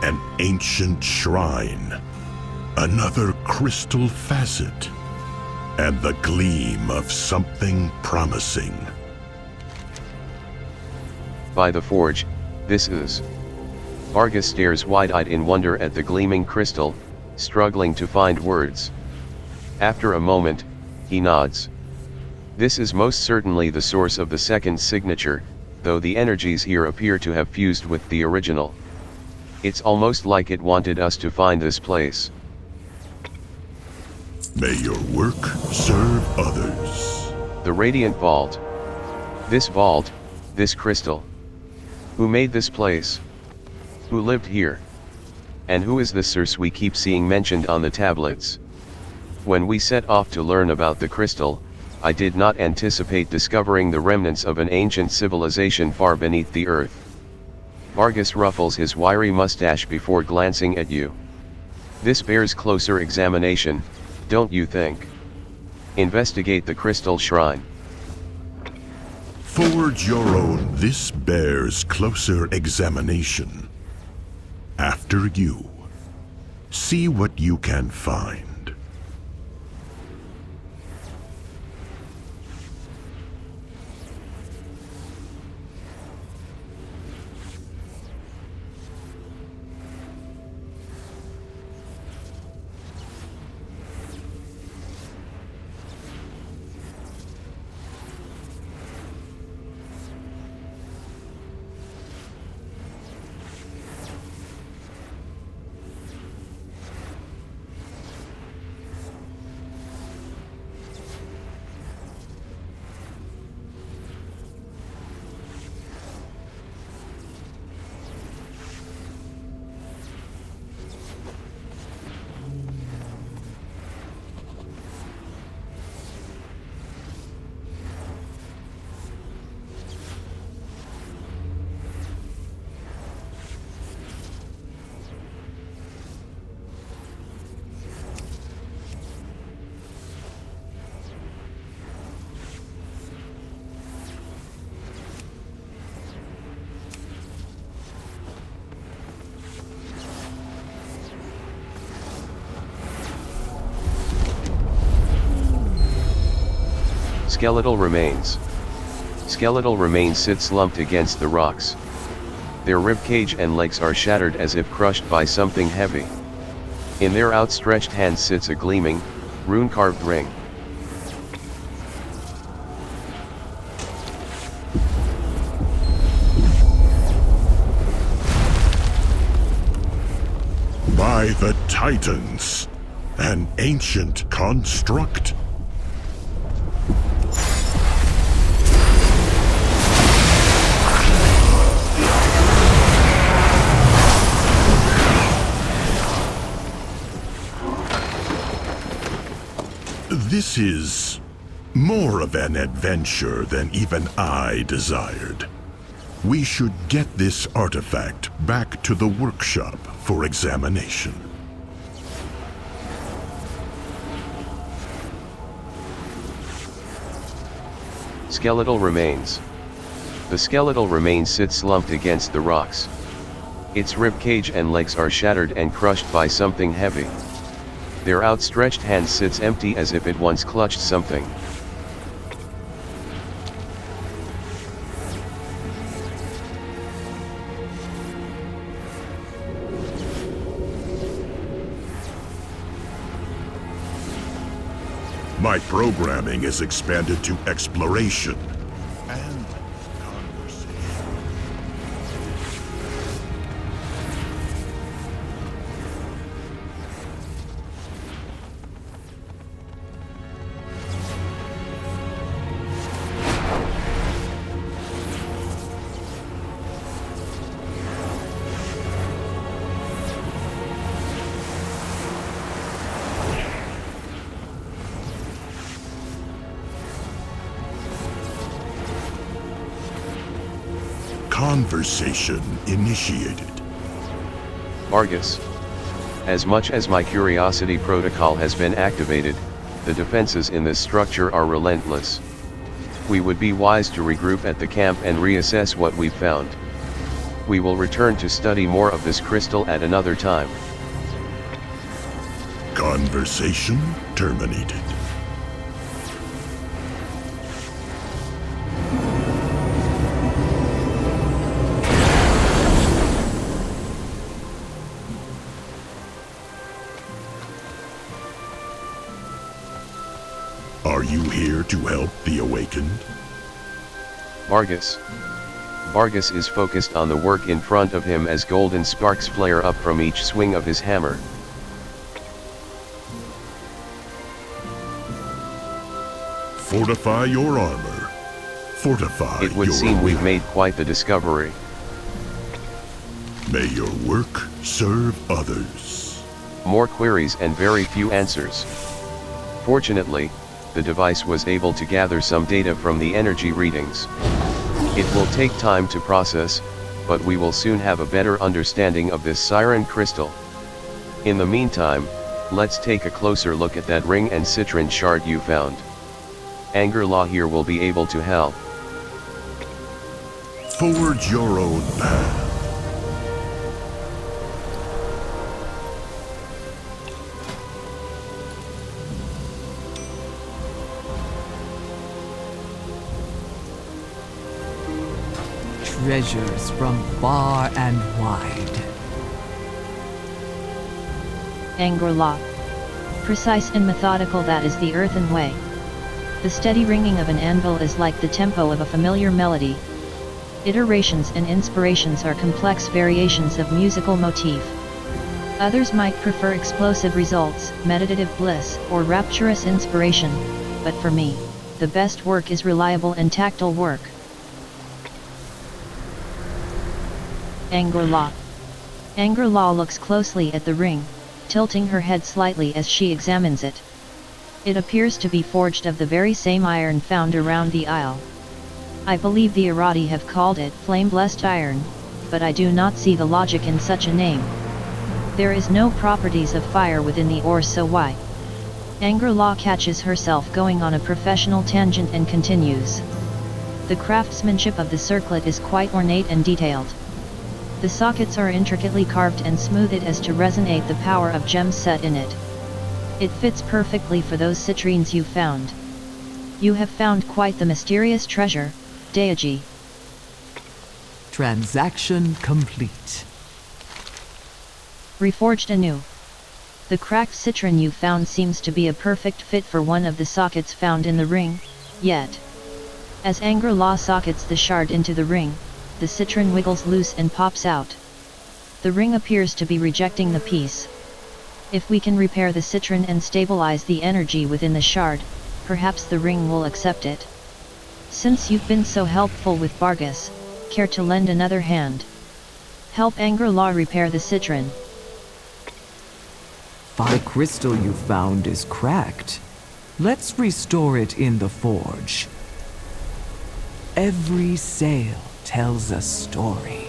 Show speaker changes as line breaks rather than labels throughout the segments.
An ancient shrine, another crystal facet, and the gleam of something promising.
By the forge, this is. Vargas stares wide-eyed in wonder at the gleaming crystal, struggling to find words. After a moment, he nods. This is most certainly the source of the second signature, though the energies here appear to have fused with the original. It's almost like it wanted us to find this place.
May your work serve others.
The Radiant Vault. This vault, this crystal. Who made this place? Who lived here? And who is this source we keep seeing mentioned on the tablets? When we set off to learn about the crystal, I did not anticipate discovering the remnants of an ancient civilization far beneath the earth. Vargas ruffles his wiry mustache before glancing at you. This bears closer examination, don't you think? Investigate the crystal shrine.
Forge your own. This bears closer examination. After you, see what you can find.
Skeletal remains. Skeletal remains sit slumped against the rocks. Their ribcage and legs are shattered as if crushed by something heavy. In their outstretched hands sits a gleaming, rune-carved ring.
By the Titans, an ancient construct. This is more of an adventure than even I desired. We should get this artifact back to the workshop for examination.
Skeletal remains. The skeletal remains sit slumped against the rocks. Its ribcage and legs are shattered and crushed by something heavy. Their outstretched hand sits empty as if it once clutched something.
My programming is expanded to exploration and conversation. Conversation initiated.
Vargas. As much as my curiosity protocol has been activated, the defenses in this structure are relentless. We would be wise to regroup at the camp and reassess what we've found. We will return to study more of this crystal at another time.
Conversation terminated. Are you here to help the awakened?
Vargas. Vargas is focused on the work in front of him as golden sparks flare up from each swing of his hammer.
Fortify your armor. Fortify
It would
your
seem we've
will.
made quite the discovery.
May your work serve others.
More queries and very few answers. Fortunately, the device was able to gather some data from the energy readings. It will take time to process, but we will soon have a better understanding of this siren crystal. In the meantime, let's take a closer look at that ring and citron shard you found. Anger Law here will be able to help.
Forge your own path.
Treasures from far and wide.
Anger Law. Precise and methodical, that is the earthen way. The steady ringing of an anvil is like the tempo of a familiar melody. Iterations and inspirations are complex variations of musical motif. Others might prefer explosive results, meditative bliss, or rapturous inspiration, but for me, the best work is reliable and tactile work. Anger Law. Anger Law looks closely at the ring, tilting her head slightly as she examines it. It appears to be forged of the very same iron found around the isle. I believe the Irati have called it flame-blessed iron, but I do not see the logic in such a name. There is no properties of fire within the ore, so why? Anger Law catches herself going on a professional tangent and continues. The craftsmanship of the circlet is quite ornate and detailed. The sockets are intricately carved and smoothed as to resonate the power of gems set in it. It fits perfectly for those citrines you found. You have found quite the mysterious treasure, Deiaji.
Transaction complete.
Reforged anew. The cracked citron you found seems to be a perfect fit for one of the sockets found in the ring, yet. As Anger Law sockets the shard into the ring, the citron wiggles loose and pops out. The ring appears to be rejecting the piece. If we can repair the citron and stabilize the energy within the shard, perhaps the ring will accept it. Since you've been so helpful with Vargas, care to lend another hand? Help Anger Law repair the citron.
The crystal you found is cracked. Let's restore it in the forge. Every sail tells a story.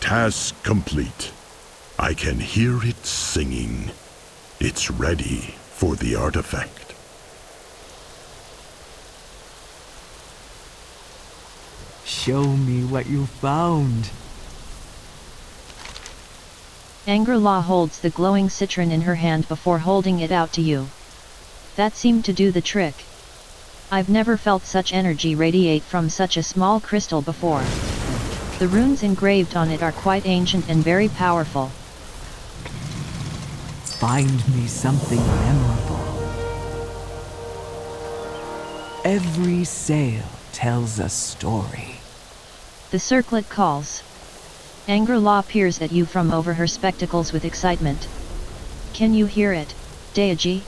Task complete. I can hear it singing. It's ready for the artifact.
Show me what you found.
Anger Law holds the glowing citron in her hand before holding it out to you. That seemed to do the trick. I've never felt such energy radiate from such a small crystal before. The runes engraved on it are quite ancient and very powerful.
Find me something memorable. Every sail tells a story.
The circlet calls. Anger Law peers at you from over her spectacles with excitement. Can you hear it, Deiaji?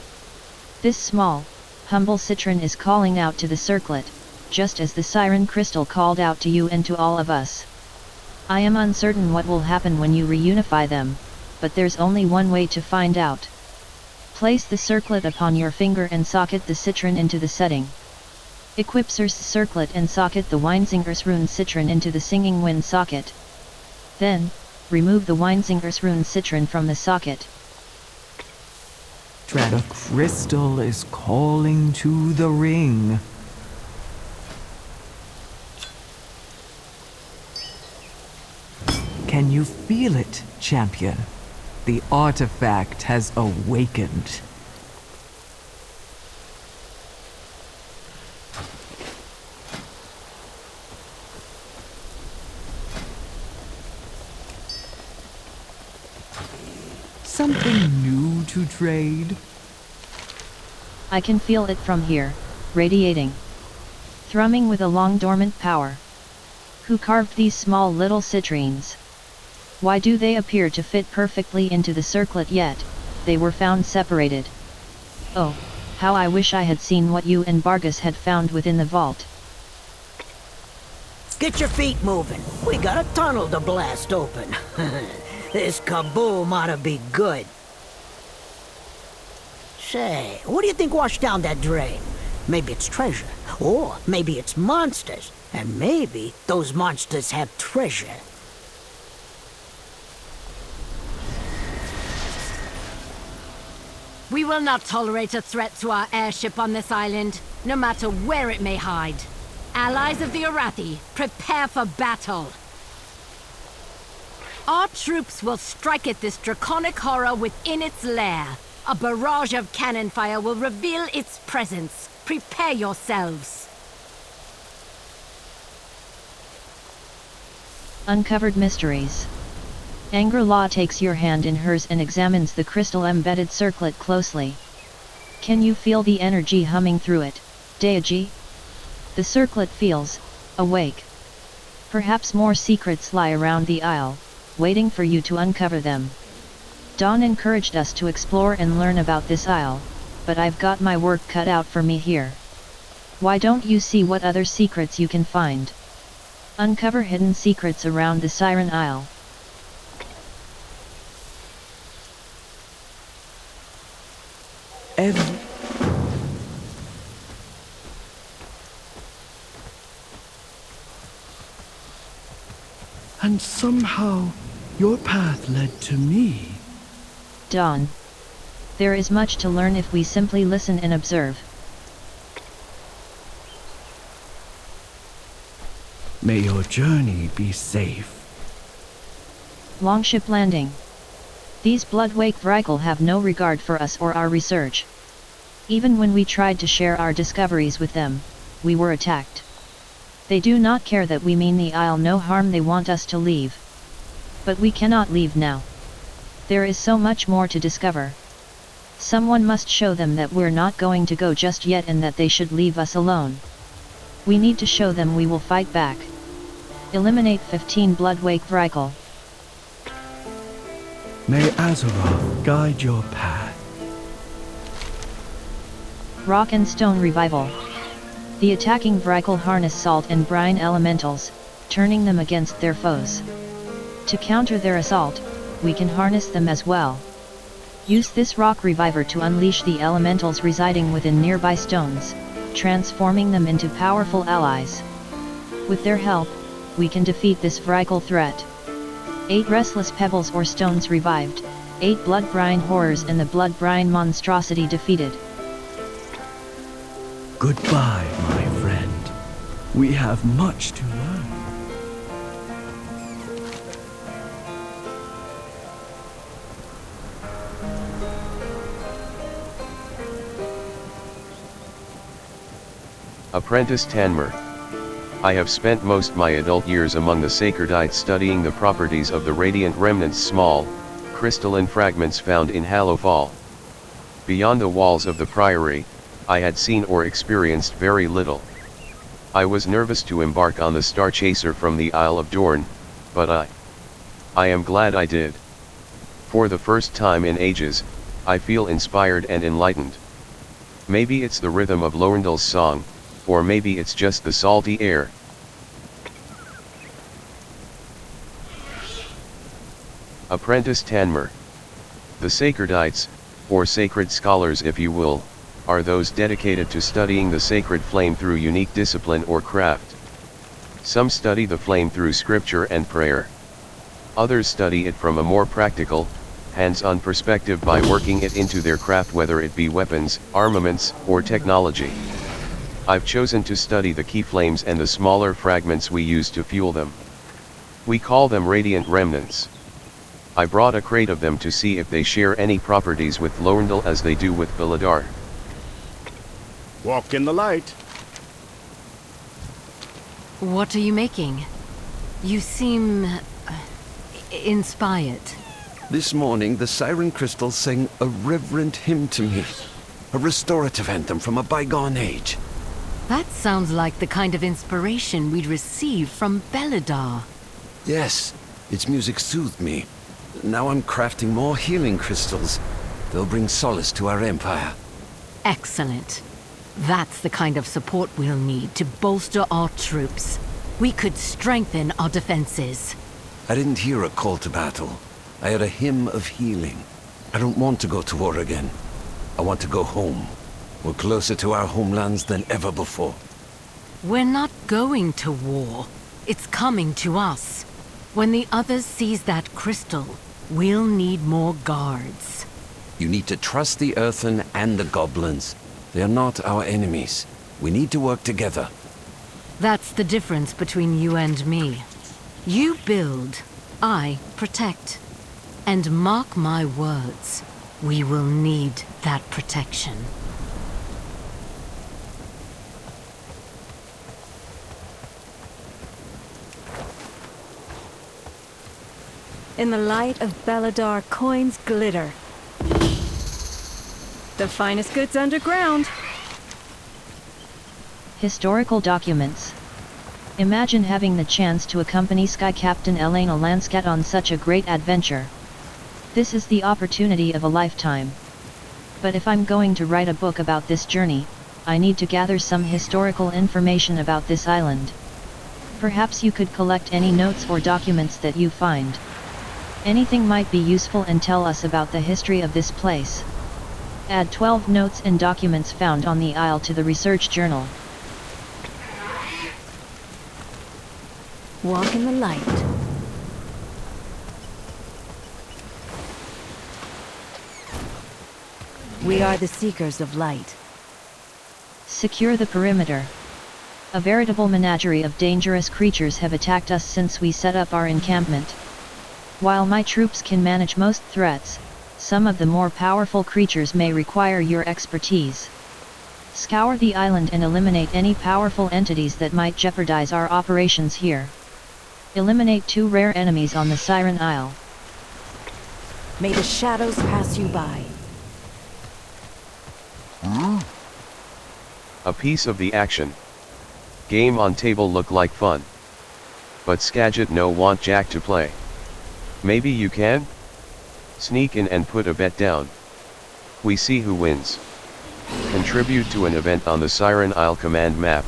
This small, humble citron is calling out to the circlet, just as the siren crystal called out to you and to all of us. I am uncertain what will happen when you reunify them, but there's only one way to find out. Place the circlet upon your finger and socket the citron into the setting. Equip Circe's circlet and socket the Weinzinger's rune citron into the singing wind socket. Then, remove the Weinzinger's rune citron from the socket.
The crystal is calling to the ring. Can you feel it, champion? The artifact has awakened. Something new to trade?
I can feel it from here, radiating. Thrumming with a long dormant power. Who carved these small little citrines? Why do they appear to fit perfectly into the circlet yet? They were found separated. Oh, how I wish I had seen what you and Bargus had found within the vault.
Get your feet moving. We got a tunnel to blast open. This kaboom ought to be good. Say, what do you think washed down that drain? Maybe it's treasure, or maybe it's monsters, and maybe those monsters have treasure.
We will not tolerate a threat to our airship on this island, no matter where it may hide. Allies of the Arathi, prepare for battle. Our troops will strike at this draconic horror within its lair. A barrage of cannon fire will reveal its presence. Prepare yourselves.
Uncovered mysteries. Angela takes your hand in hers and examines the crystal-embedded circlet closely. Can you feel the energy humming through it, Deiaji? The circlet feels awake. Perhaps more secrets lie around the isle, waiting for you to uncover them. Dawn encouraged us to explore and learn about this isle, but I've got my work cut out for me here. Why don't you see what other secrets you can find? Uncover hidden secrets around the Siren Isle.
And somehow, your path led to me.
Dawn. There is much to learn if we simply listen and observe.
May your journey be safe.
Longship landing. These Bloodwake Vrykul have no regard for us or our research. Even when we tried to share our discoveries with them, we were attacked. They do not care that we mean the Isle no harm, they want us to leave. But we cannot leave now. There is so much more to discover. Someone must show them that we're not going to go just yet and that they should leave us alone. We need to show them we will fight back. Eliminate 15 Bloodwake Vrykul.
May Azeroth guide your path.
Rock and Stone Revival. The attacking Vrykul harness salt and brine elementals, turning them against their foes. To counter their assault, we can harness them as well. Use this rock reviver to unleash the elementals residing within nearby stones, transforming them into powerful allies. With their help, we can defeat this Vrykul threat. 8 restless pebbles or stones revived, 8 blood brine horrors and the blood brine monstrosity defeated.
Goodbye, my friend. We have much to learn.
Apprentice Tanmer. I have spent most my adult years among the Sacredites studying the properties of the radiant remnants, small, crystalline fragments found in Hallowfall. Beyond the walls of the Priory, I had seen or experienced very little. I was nervous to embark on the Star Chaser from the Isle of Dorne, but I am glad I did. For the first time in ages, I feel inspired and enlightened. Maybe it's the rhythm of Lorendal's song, or maybe it's just the salty air. Apprentice Tanmer. The Sacredites, or sacred scholars if you will, are those dedicated to studying the sacred flame through unique discipline or craft. Some study the flame through scripture and prayer. Others study it from a more practical, hands-on perspective by working it into their craft, whether it be weapons, armaments, or technology. I've chosen to study the key flames and the smaller fragments we use to fuel them. We call them radiant remnants. I brought a crate of them to see if they share any properties with Lorendal as they do with Villadar.
Walk in the light.
What are you making? You seem... inspired.
This morning, the Siren Crystal sang a reverent hymn to me. A restorative anthem from a bygone age.
That sounds like the kind of inspiration we'd receive from Belladar.
Yes, its music soothed me. Now I'm crafting more healing crystals. They'll bring solace to our empire.
Excellent. That's the kind of support we'll need to bolster our troops. We could strengthen our defenses.
I didn't hear a call to battle. I heard a hymn of healing. I don't want to go to war again. I want to go home. We're closer to our homelands than ever before.
We're not going to war. It's coming to us. When the others seize that crystal, we'll need more guards.
You need to trust the Earthen and the Goblins. They are not our enemies. We need to work together.
That's the difference between you and me. You build, I protect. And mark my words, we will need that protection.
In the light of Belladar, coins glitter. The finest goods underground.
Historical documents. Imagine having the chance to accompany Sky Captain Elena Lanscat on such a great adventure. This is the opportunity of a lifetime. But if I'm going to write a book about this journey, I need to gather some historical information about this island. Perhaps you could collect any notes or documents that you find. Anything might be useful and tell us about the history of this place. Add 12 notes and documents found on the isle to the research journal.
Walk in the light. We are the seekers of light.
Secure the perimeter. A veritable menagerie of dangerous creatures have attacked us since we set up our encampment. While my troops can manage most threats, some of the more powerful creatures may require your expertise. Scour the island and eliminate any powerful entities that might jeopardize our operations here. Eliminate 2 rare enemies on the Siren Isle.
May the shadows pass you by.
A piece of the action. Game on table look like fun. But Skagit no want Jack to play. Maybe you can? Sneak in and put a bet down. We see who wins. Contribute to an event on the Siren Isle command map.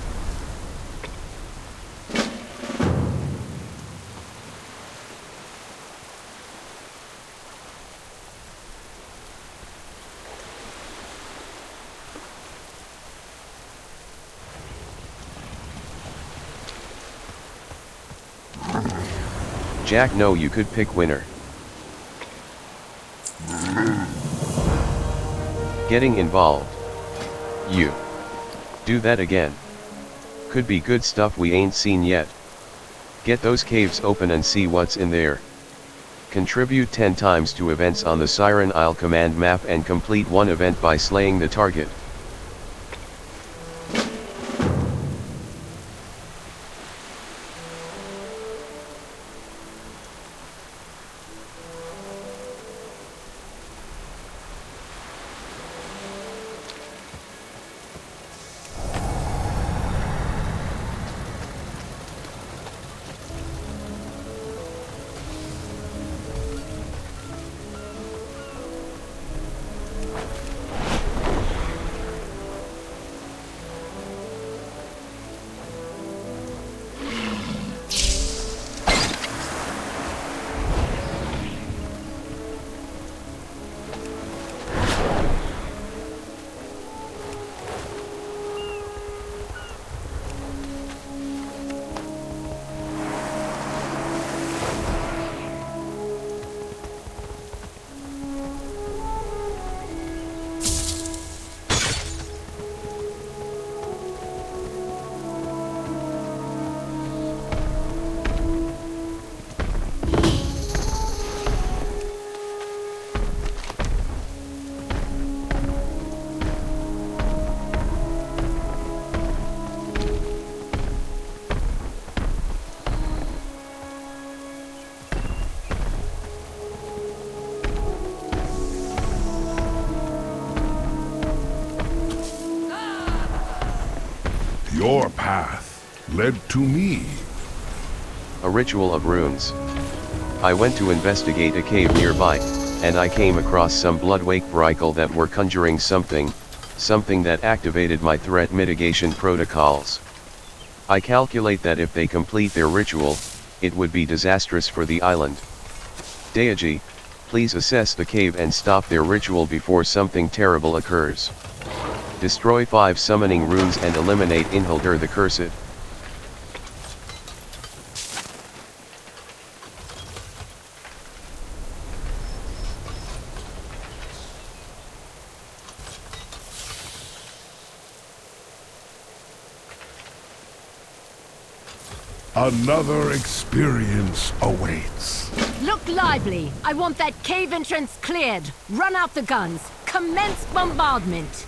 Jack, no, you could pick winner. Getting involved. You. Do that again. Could be good stuff we ain't seen yet. Get those caves open and see what's in there. Contribute 10 times to events on the Siren Isle command map and complete one event by slaying the target.
Your path led to me.
A ritual of runes. I went to investigate a cave nearby, and I came across some bloodwake Brykel that were conjuring something that activated my threat mitigation protocols. I calculate that if they complete their ritual, it would be disastrous for the island. Deiaji, please assess the cave and stop their ritual before something terrible occurs. Destroy 5 summoning runes and eliminate Inhuldur the Cursed.
Another experience awaits.
Look lively! I want that cave entrance cleared! Run out the guns! Commence bombardment!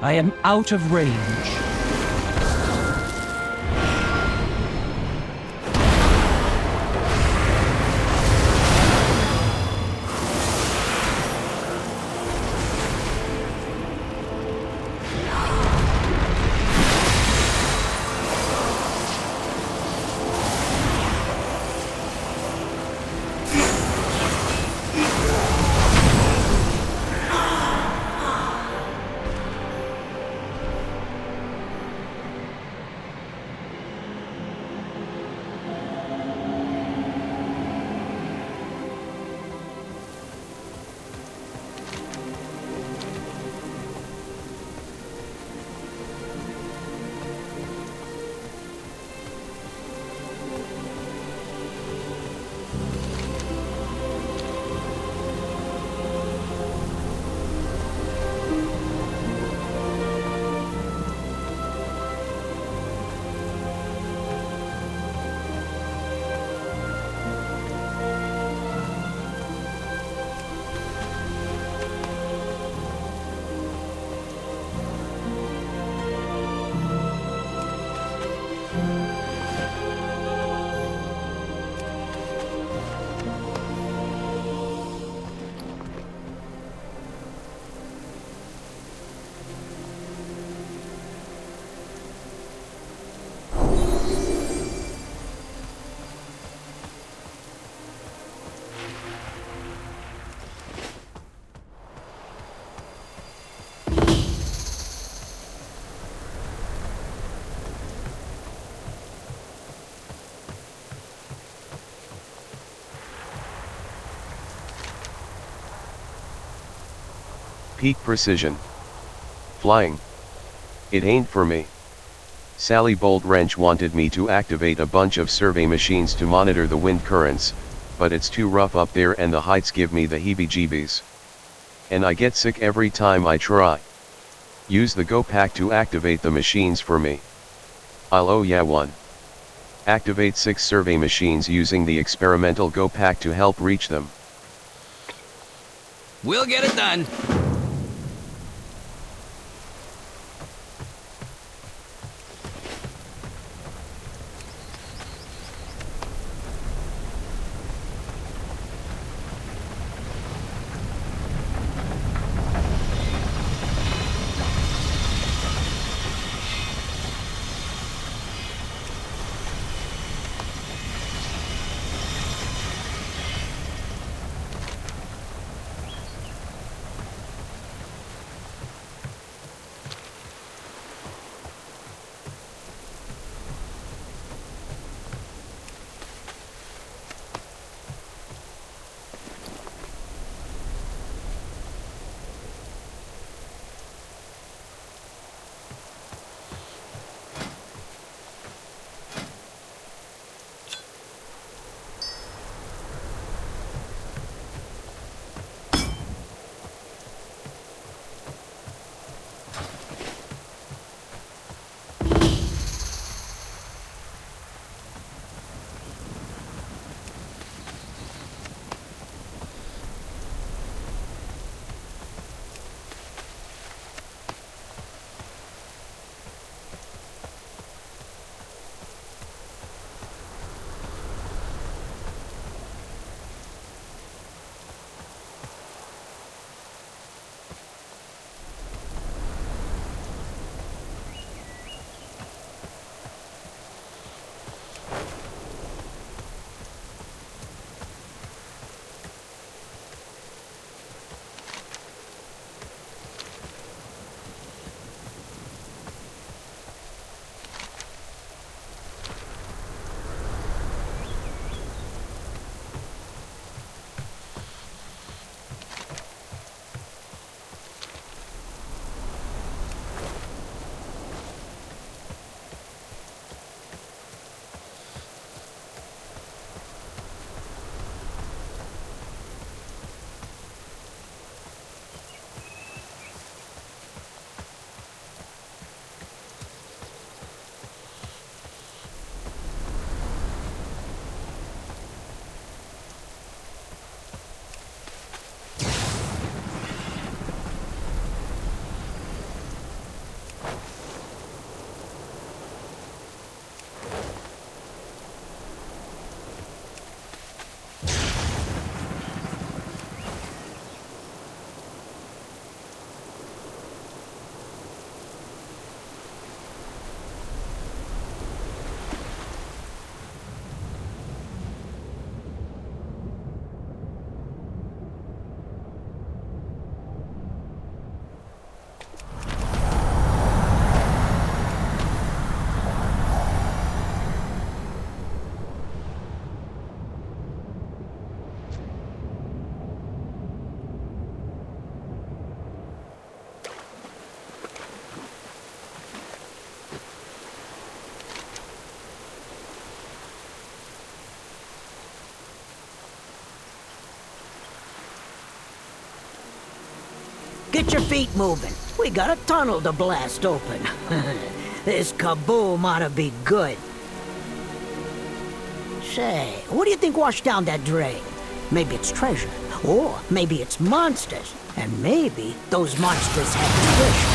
I am out of range.
Peak precision. Flying. It ain't for me. Sally Bolt Wrench wanted me to activate a bunch of survey machines to monitor the wind currents, but it's too rough up there and the heights give me the heebie-jeebies. And I get sick every time I try. Use the Go Pack to activate the machines for me. I'll owe ya one. Activate 6 survey machines using the experimental Go Pack to help reach them.
We'll get it done.
Get your feet moving. We got a tunnel to blast open. This kaboom ought to be good. Say, what do you think washed down that drain? Maybe it's treasure, or maybe it's monsters. And maybe those monsters have treasure.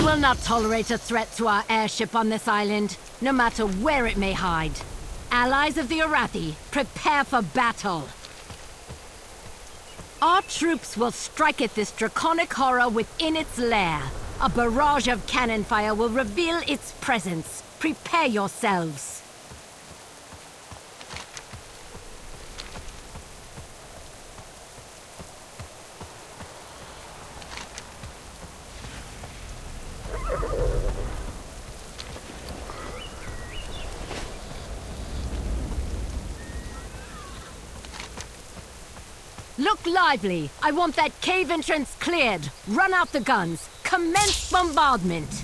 will not tolerate a threat to our airship on this island, no matter where it may hide. Allies of the Arathi, prepare for battle. Our troops will strike at this draconic horror within its lair. A barrage of cannon fire will reveal its presence. Prepare yourselves. Look lively! I want that cave entrance cleared. Run out the guns. Commence bombardment.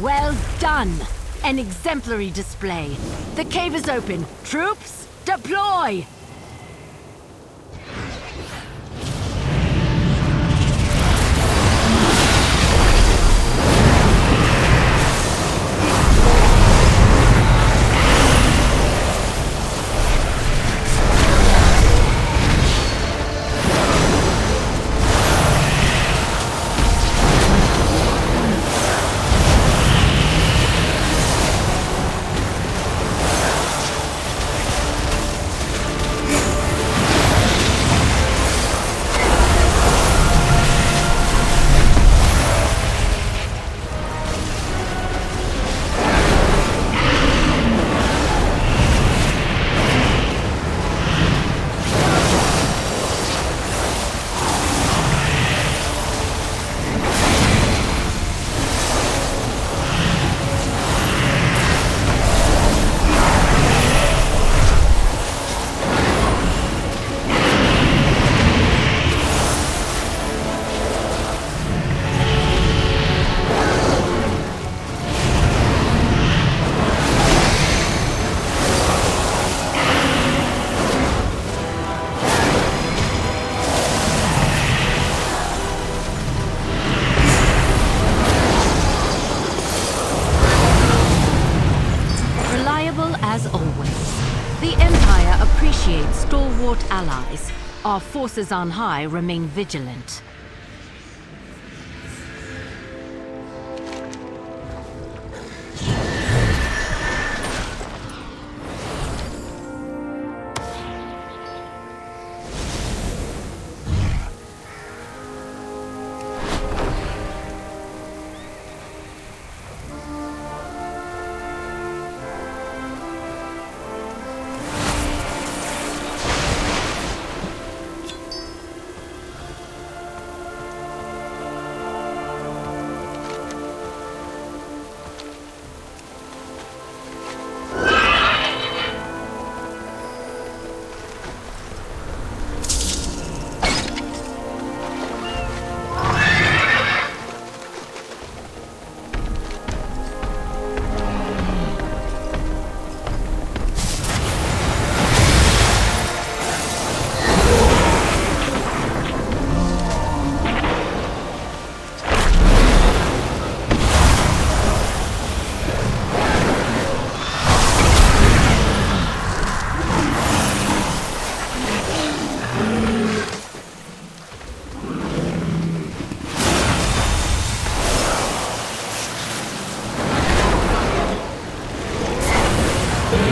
Well done! An exemplary display. The cave is open. Troops, deploy! As always, the Empire appreciates stalwart allies. Our forces on high remain vigilant.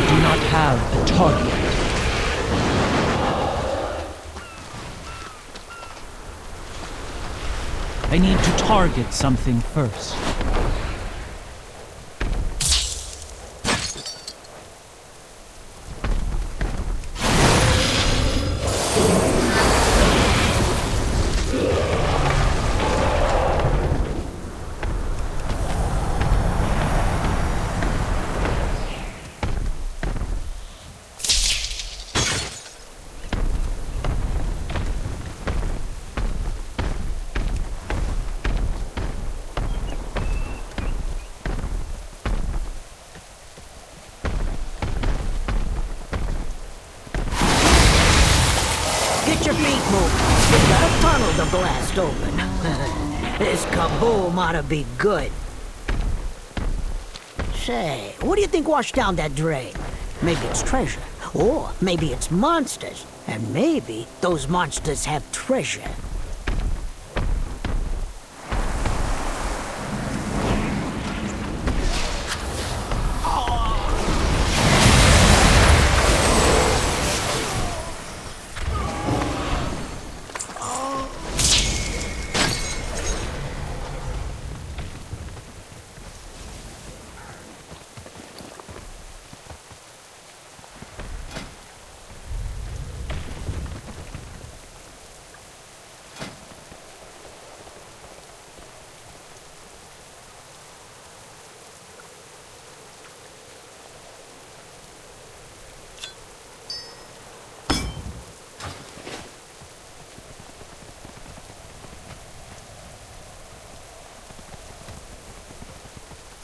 do not have a target. I need to target something first.
Get your feet moving. We've got a tunnel to blast open. This kaboom ought to be good. Say, what do you think washed down that drain? Maybe it's treasure. Or maybe it's monsters. And maybe those monsters have treasure.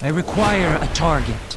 I require a target.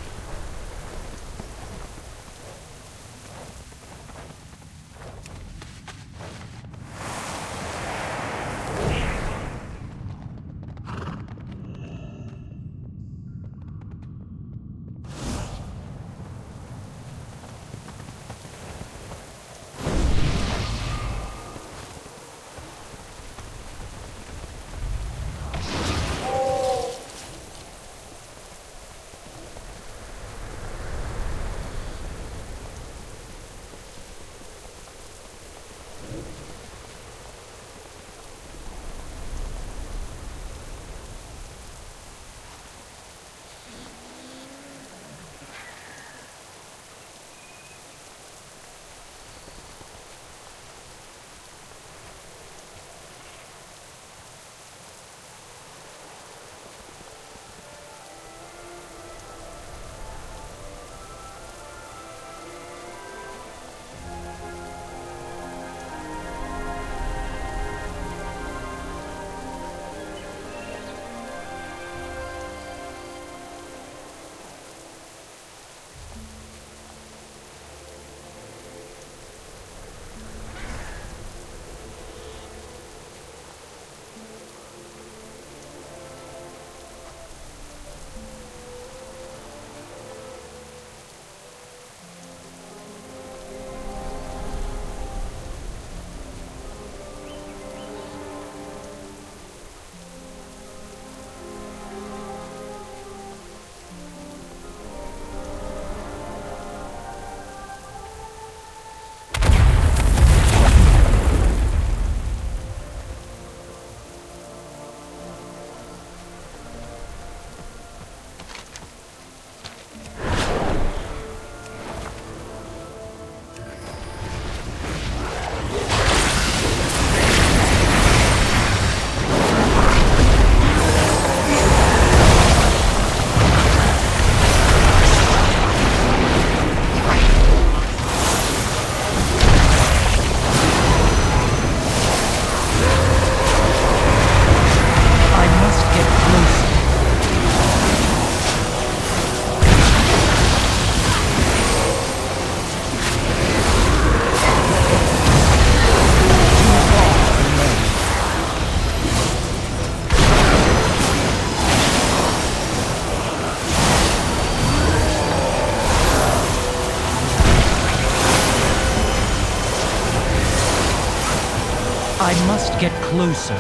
I must get closer.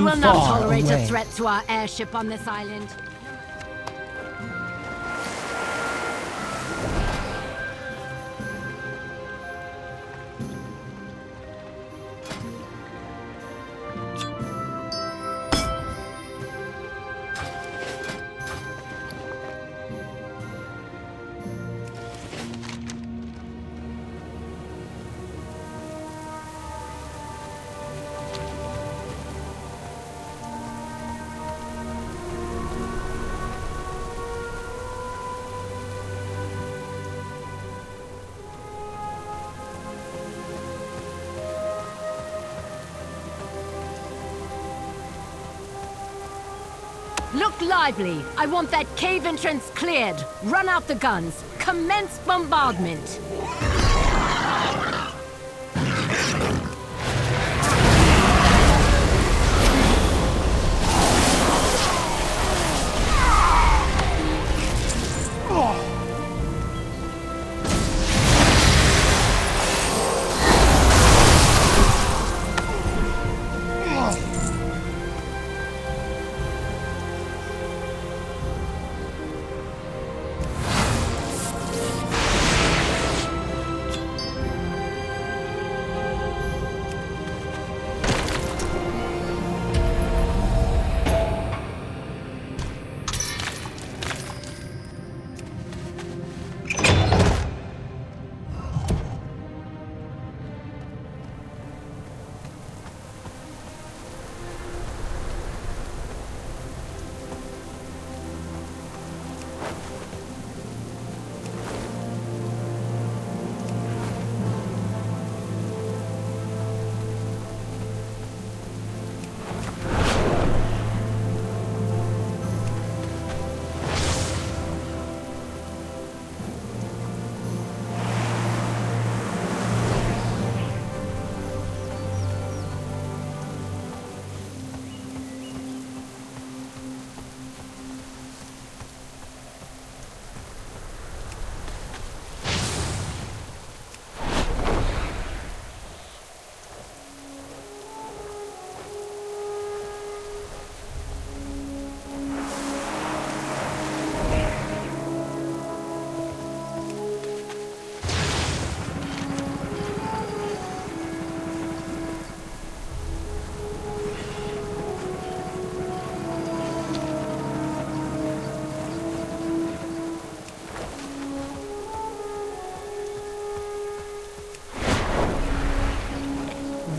will not
far
tolerate
away.
a threat to our airship on this island. Look lively! I want that cave entrance cleared. Run out the guns. Commence bombardment.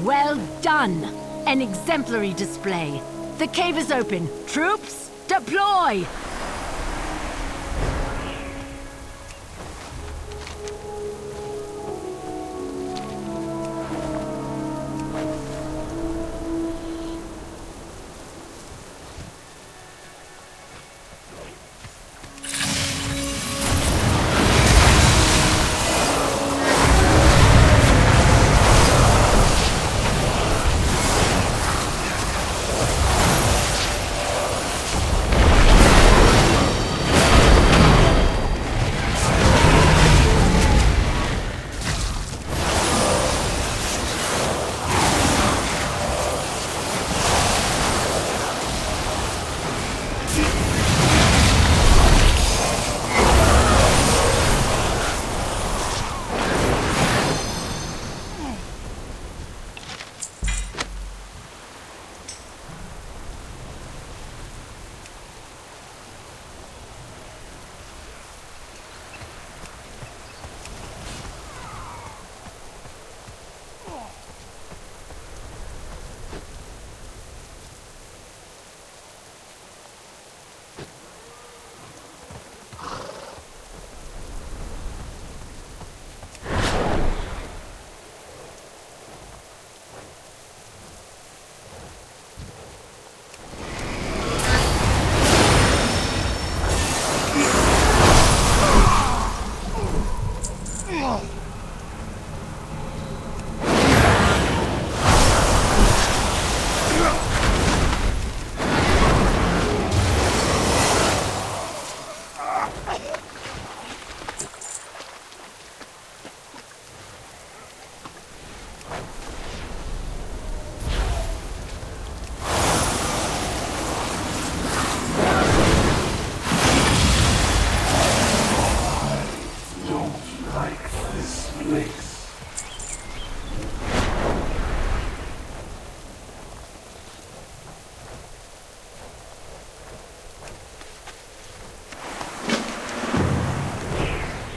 Well done! An exemplary display. The cave is open. Troops, deploy!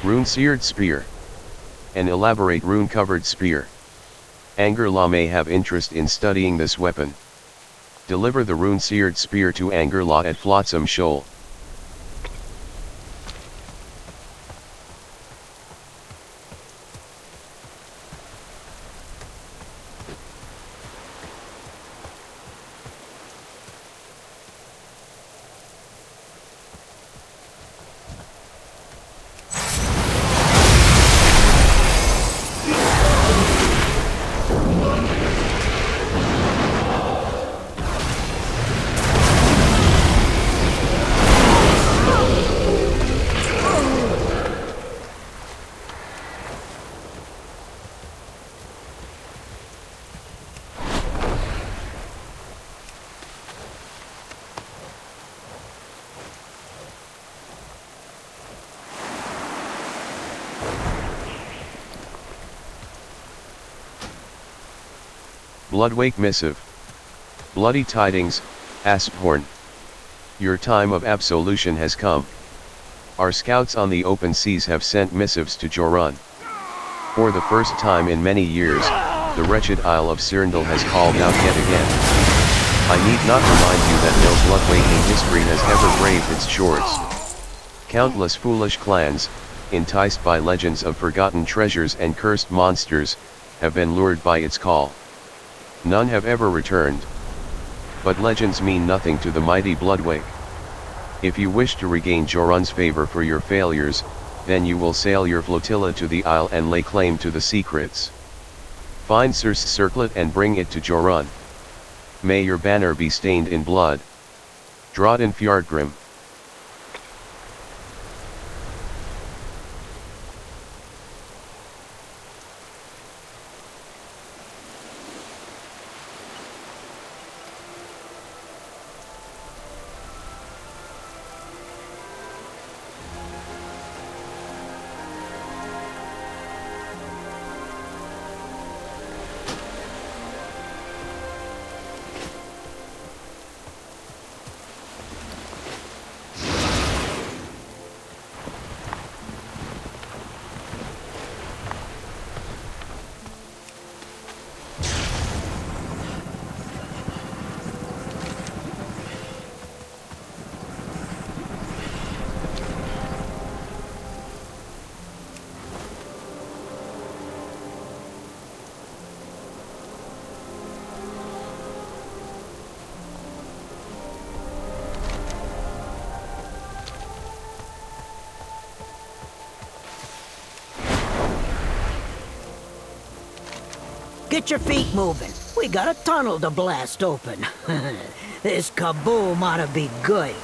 Rune-seared spear. An elaborate rune-covered spear. Angerlaw may have interest in studying this weapon. Deliver the rune-seared spear to Angerlaw at Flotsam Shoal. Bloodwake Missive. Bloody tidings, Asphorn. Your time of absolution has come. Our scouts on the open seas have sent missives to Joran. For the first time in many years, the wretched Isle of Cyrndil has called out yet again. I need not remind you that no bloodwaking history has ever braved its shores. Countless foolish clans, enticed by legends of forgotten treasures and cursed monsters, have been lured by its call. None have ever returned. But legends mean nothing to the mighty Bloodwake. If you wish to regain Joran's favor for your failures, then you will sail your flotilla to the isle and lay claim to the secrets. Find Circe's circlet and bring it to Joran. May your banner be stained in blood. Drodin Fjordgrim.
Get your feet moving. We got a tunnel to blast open. This kaboom ought to be good.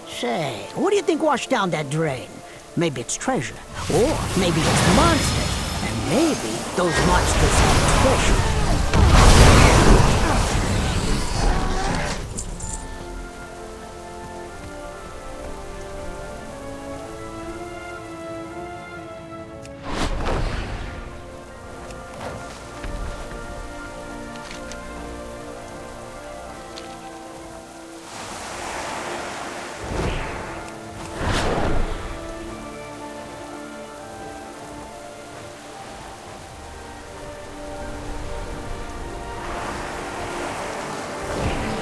Say, what do you think washed down that drain? Maybe it's treasure, or maybe it's monsters. And maybe those monsters have treasure.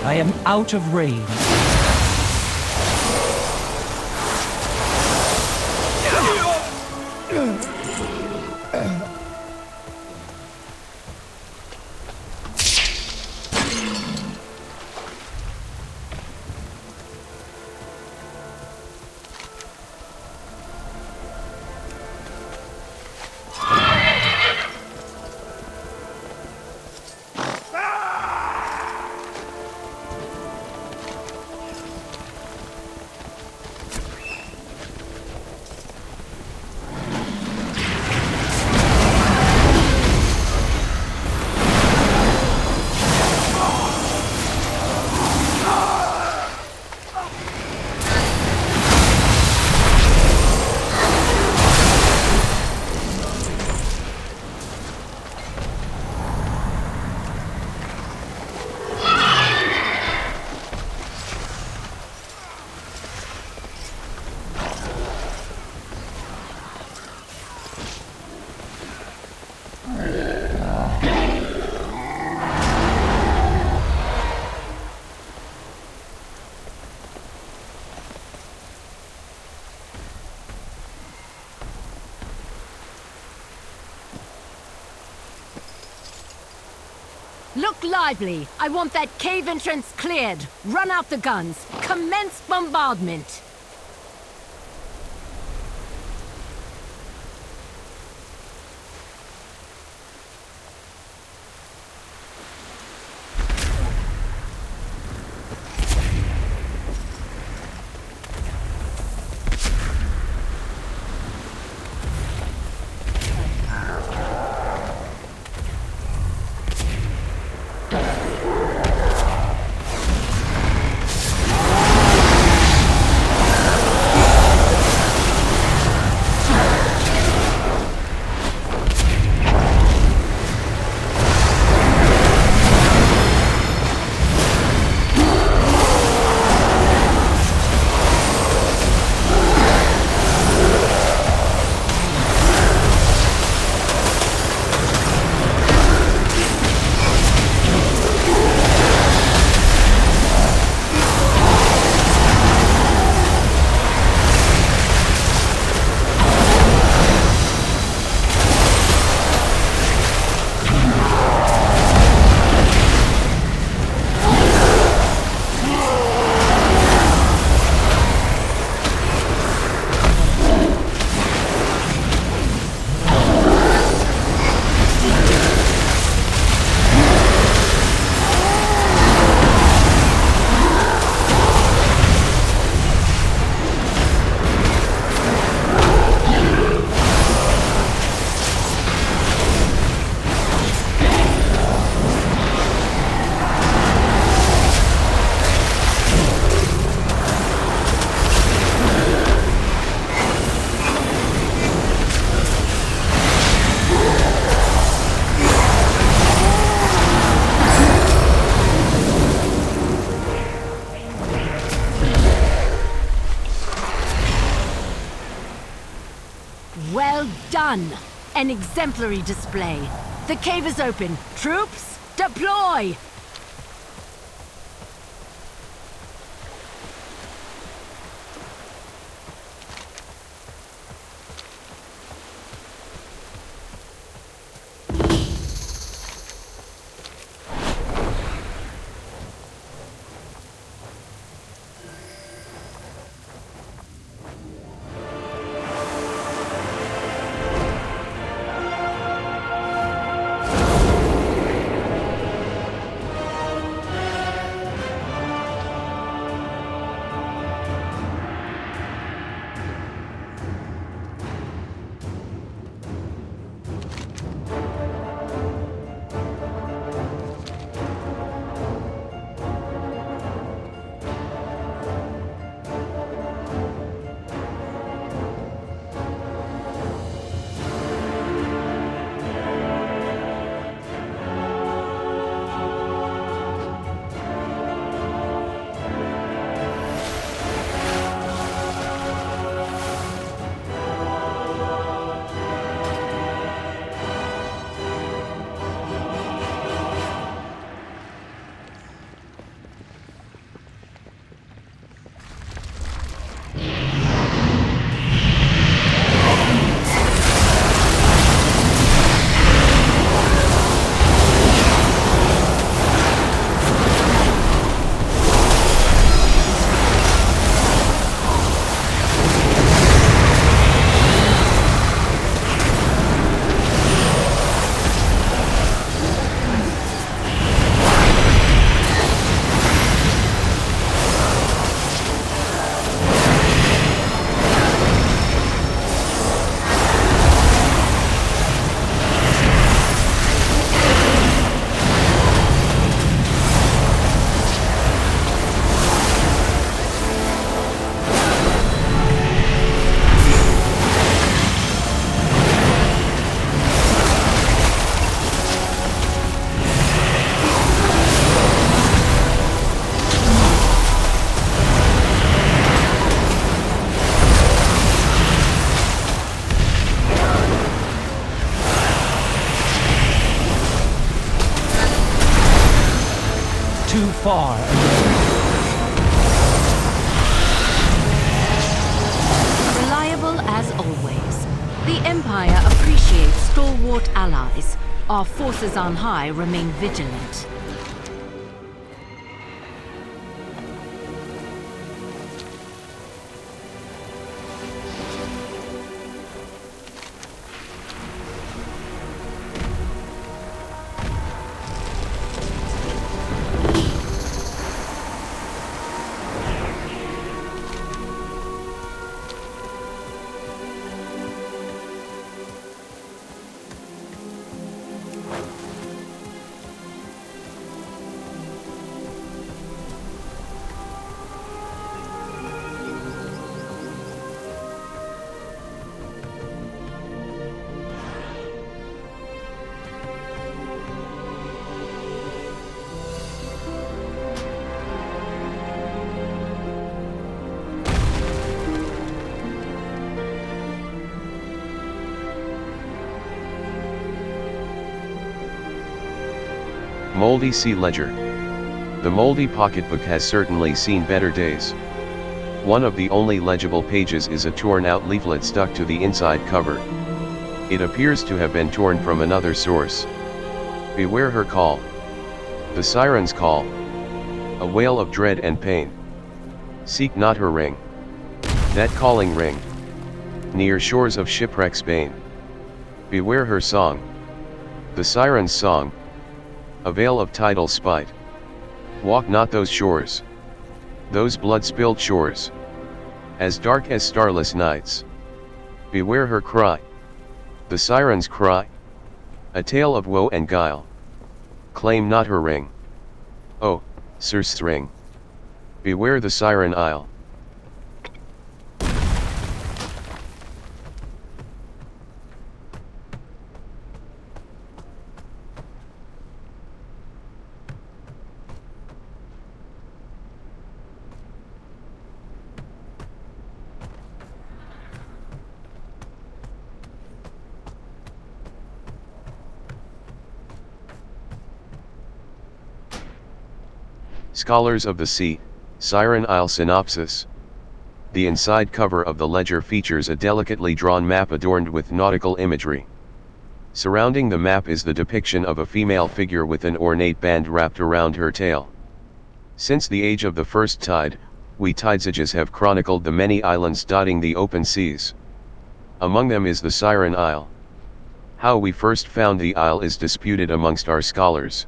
I am out of range.
Look lively. I want that cave entrance cleared. Run out the guns. Commence bombardment. Well done! An exemplary display. The cave is open. Troops, deploy!
Too far away.
Reliable as always. The Empire appreciates stalwart allies. Our forces on high remain vigilant.
Moldy Sea Ledger. The moldy pocketbook has certainly seen better days. One of the only legible pages is a torn-out leaflet stuck to the inside cover. It appears to have been torn from another source. Beware her call. The siren's call. A wail of dread and pain. Seek not her ring. That calling ring. Near shores of shipwreck Spain. Beware her song. The siren's song. A veil of tidal spite. Walk not those shores. Those blood-spilled shores. As dark as starless nights. Beware her cry. The siren's cry. A tale of woe and guile. Claim not her ring. Oh, Circe's ring. Beware the siren isle. Scholars of the Sea, Siren Isle Synopsis. The inside cover of the ledger features a delicately drawn map adorned with nautical imagery. Surrounding the map is the depiction of a female figure with an ornate band wrapped around her tail. Since the age of the first tide, we tidesages have chronicled the many islands dotting the open seas. Among them is the Siren Isle. How we first found the isle is disputed amongst our scholars.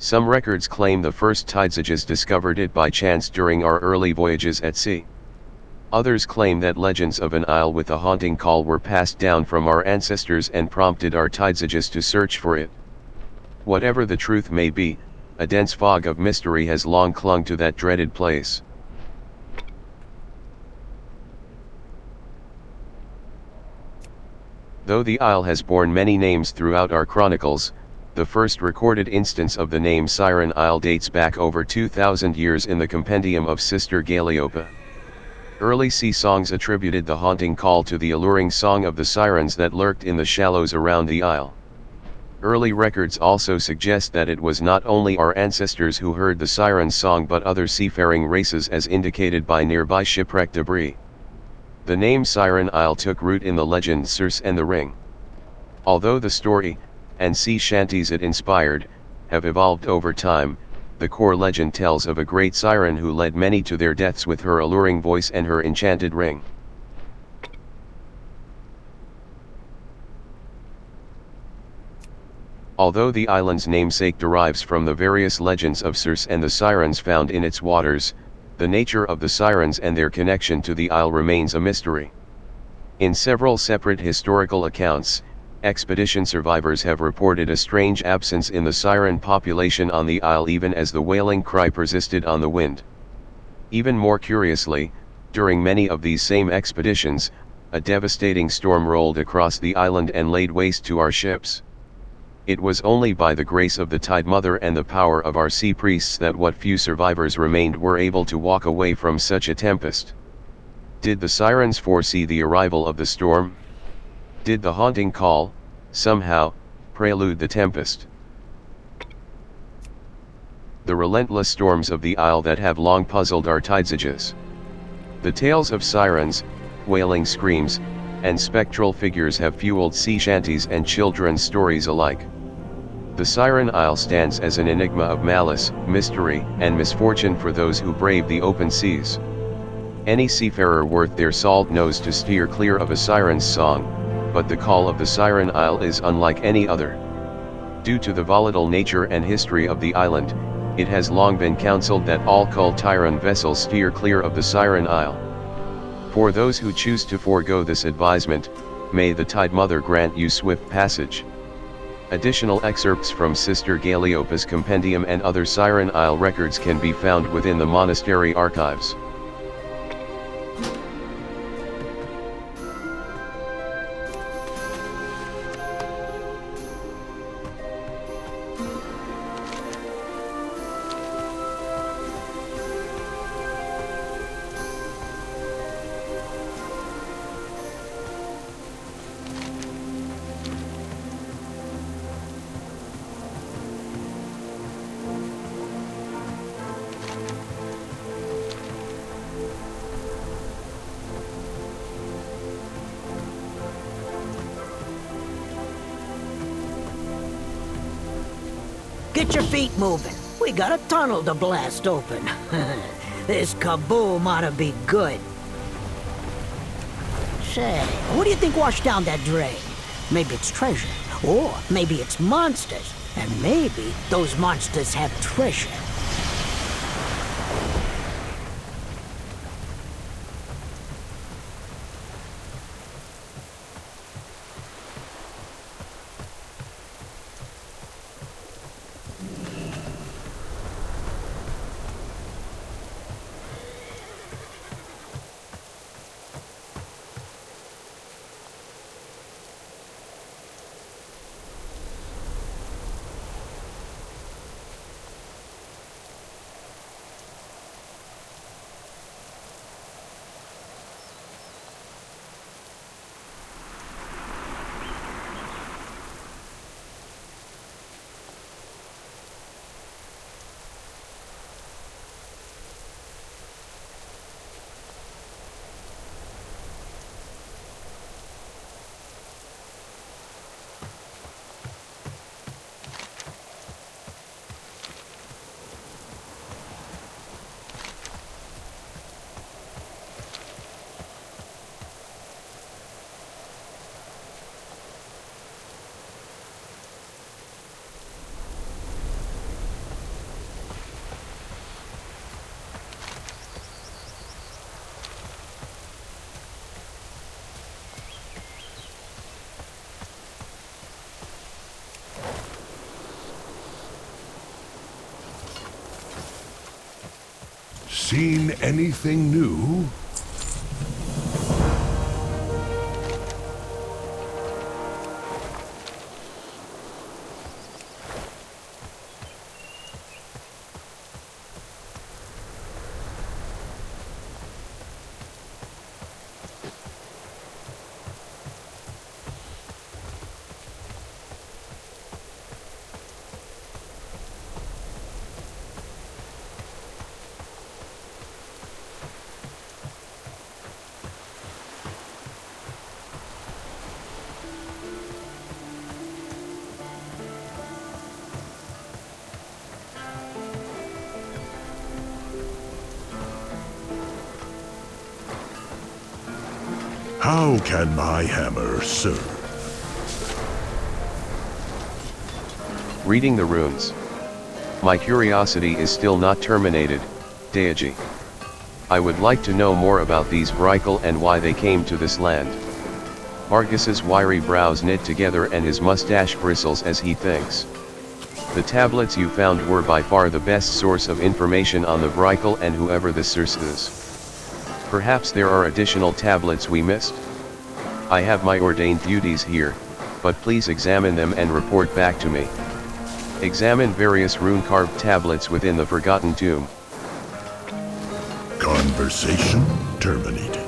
Some records claim the first tidesages discovered it by chance during our early voyages at sea. Others claim that legends of an isle with a haunting call were passed down from our ancestors and prompted our tidesages to search for it. Whatever the truth may be, a dense fog of mystery has long clung to that dreaded place. Though the isle has borne many names throughout our chronicles, the first recorded instance of the name Siren Isle dates back over 2,000 years in the compendium of Sister Galeopa. Early sea songs attributed the haunting call to the alluring song of the sirens that lurked in the shallows around the isle. Early records also suggest that it was not only our ancestors who heard the siren's song but other seafaring races, as indicated by nearby shipwreck debris. The name Siren Isle took root in the legend Circe and the Ring. Although the story, and sea shanties it inspired, have evolved over time, the core legend tells of a great siren who led many to their deaths with her alluring voice and her enchanted ring. Although the island's namesake derives from the various legends of Circe and the sirens found in its waters, the nature of the sirens and their connection to the isle remains a mystery. In several separate historical accounts, expedition survivors have reported a strange absence in the siren population on the isle even as the wailing cry persisted on the wind. Even more curiously, during many of these same expeditions, a devastating storm rolled across the island and laid waste to our ships. It was only by the grace of the Tide Mother and the power of our sea priests that what few survivors remained were able to walk away from such a tempest. Did the sirens foresee the arrival of the storm? Did the haunting call, somehow, prelude the tempest? The relentless storms of the isle that have long puzzled our tidesages. The tales of sirens, wailing screams, and spectral figures have fueled sea shanties and children's stories alike. The Siren Isle stands as an enigma of malice, mystery, and misfortune for those who brave the open seas. Any seafarer worth their salt knows to steer clear of a siren's song, but the call of the Siren Isle is unlike any other. Due to the volatile nature and history of the island, it has long been counseled that all Kul-Tiran vessels steer clear of the Siren Isle. For those who choose to forego this advisement, may the Tide Mother grant you swift passage. Additional excerpts from Sister Galeopa's compendium and other Siren Isle records can be found within the monastery archives.
Get your feet moving. We got a tunnel to blast open. This kaboom ought to be good. Say, what do you think washed down that drain? Maybe it's treasure, or maybe it's monsters. And maybe those monsters have treasure.
Seen anything new? How can my hammer serve?
Reading the runes. My curiosity is still not terminated, Deiaji. I would like to know more about these Vrykul and why they came to this land. Argus's wiry brows knit together and his mustache bristles as he thinks. The tablets you found were by far the best source of information on the Vrykul and whoever the source is. Perhaps there are additional tablets we missed? I have my ordained duties here, but please examine them and report back to me. Examine various rune-carved tablets within the Forgotten Tomb.
Conversation terminated.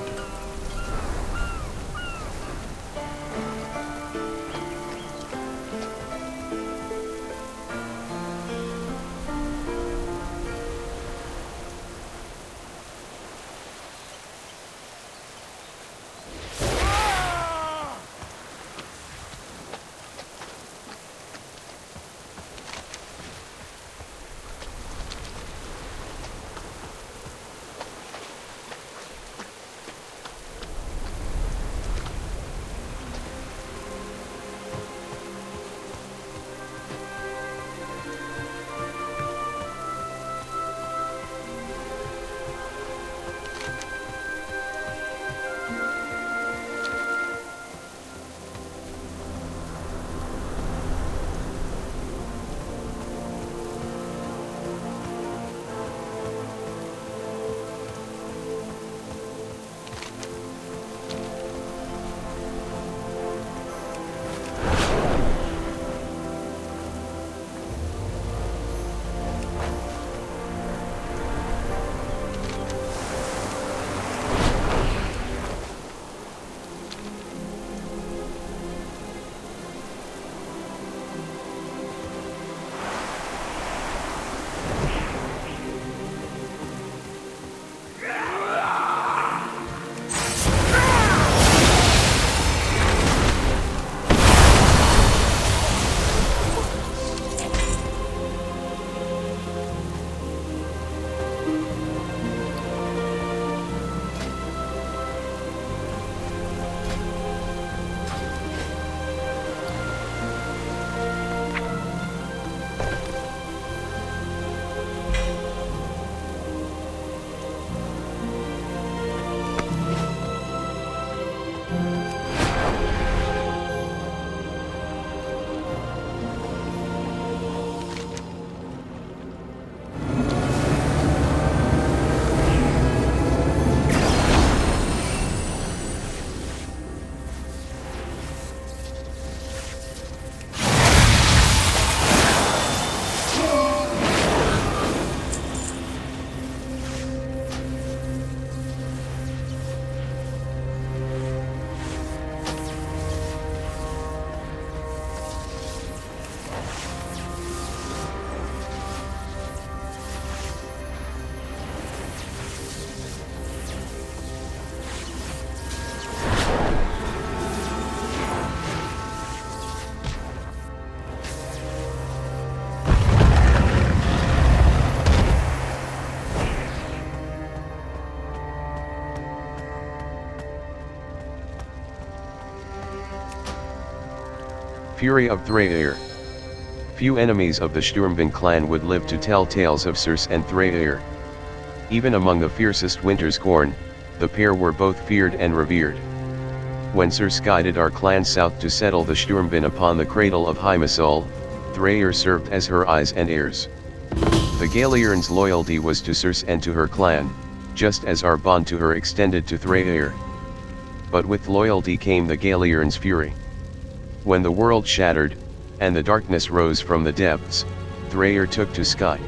Fury of Thraeir. Few enemies of the Sturmbin clan would live to tell tales of Circe and Thraeir. Even among the fiercest Winterscorn, the pair were both feared and revered. When Circe guided our clan south to settle the Sturmbin upon the cradle of Hymisol, Thraeir served as her eyes and ears. The Gaeliern's loyalty was to Circe and to her clan, just as our bond to her extended to Thraeir. But with loyalty came the Gaeliern's fury. When the world shattered, and the darkness rose from the depths, Thraeir took to sky.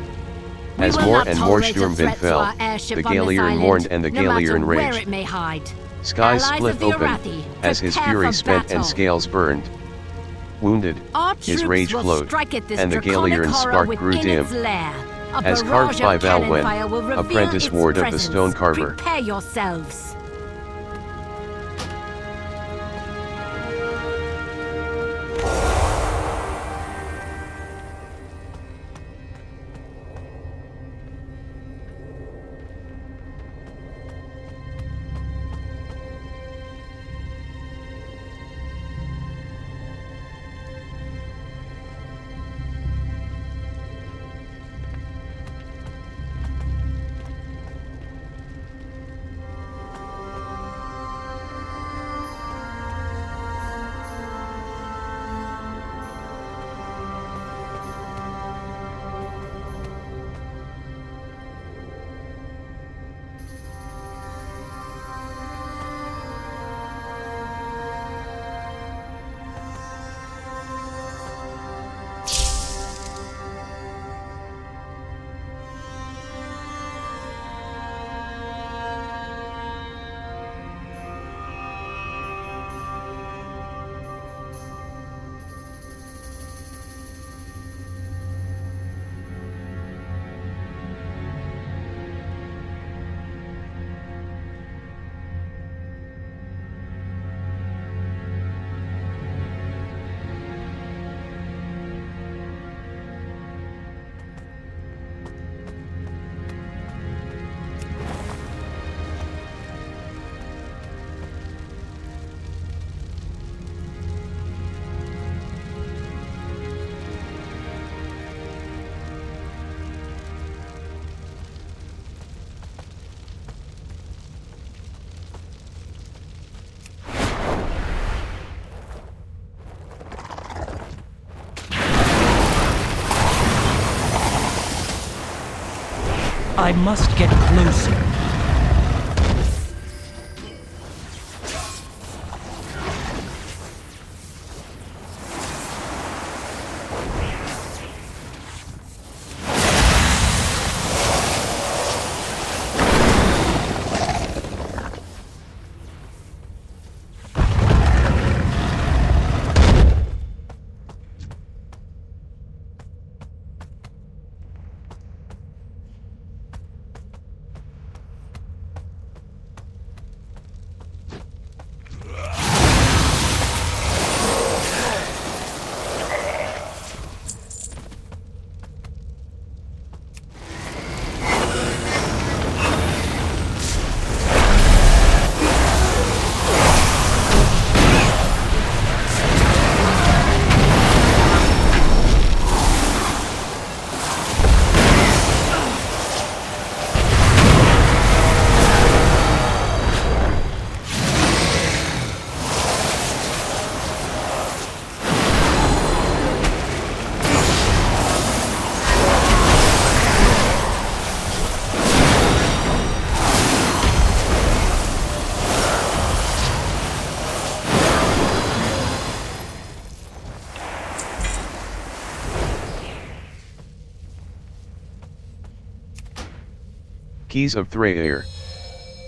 As more and more Sturmbin fell, the Gaeliern mourned and the Gaeliern raged. Skies split open, as his fury spent and scales burned. Wounded, his rage flowed, and the Gaeliern's spark grew dim. As carved by Valwen, apprentice ward of the stone carver.
Prepare yourselves.
I must get closer.
Keys of Thraeir.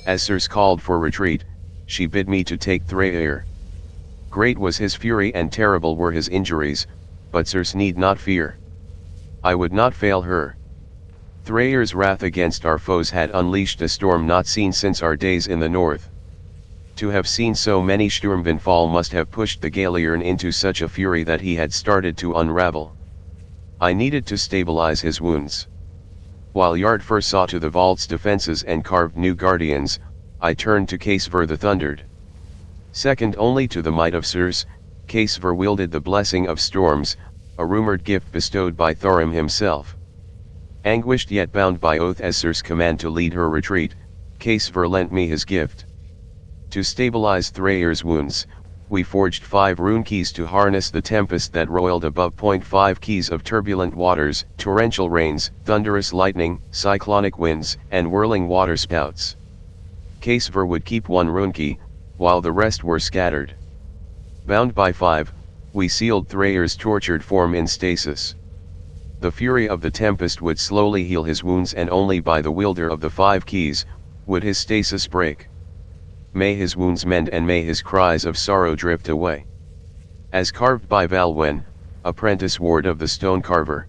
As Circe called for retreat, she bid me to take Thraeir. Great was his fury and terrible were his injuries, but Circe need not fear. I would not fail her. Thraeir's wrath against our foes had unleashed a storm not seen since our days in the north. To have seen so many Sturmbin fall must have pushed the Gaeliern into such a fury that he had started to unravel. I needed to stabilize his wounds. While Yardfur saw to the vault's defenses and carved new guardians, I turned to Casever the Thundered. Second only to the might of Circe, Caesver wielded the blessing of storms, a rumored gift bestowed by Thorim himself. Anguished yet bound by oath as Circe's command to lead her retreat, Caesver lent me his gift. To stabilize Thrayer's wounds, we forged 5 rune keys to harness the tempest that roiled above. 5 keys of turbulent waters, torrential rains, thunderous lightning, cyclonic winds, and whirling waterspouts. Caesver would keep 1 rune key, while the rest were scattered. Bound by 5, we sealed Thrayer's tortured form in stasis. The fury of the tempest would slowly heal his wounds, and only by the wielder of the 5 keys would his stasis break. May his wounds mend, and may his cries of sorrow drift away. As carved by Valwen, apprentice ward of the stone carver.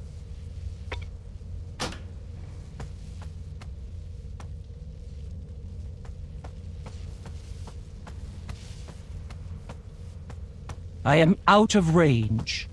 I am out of range.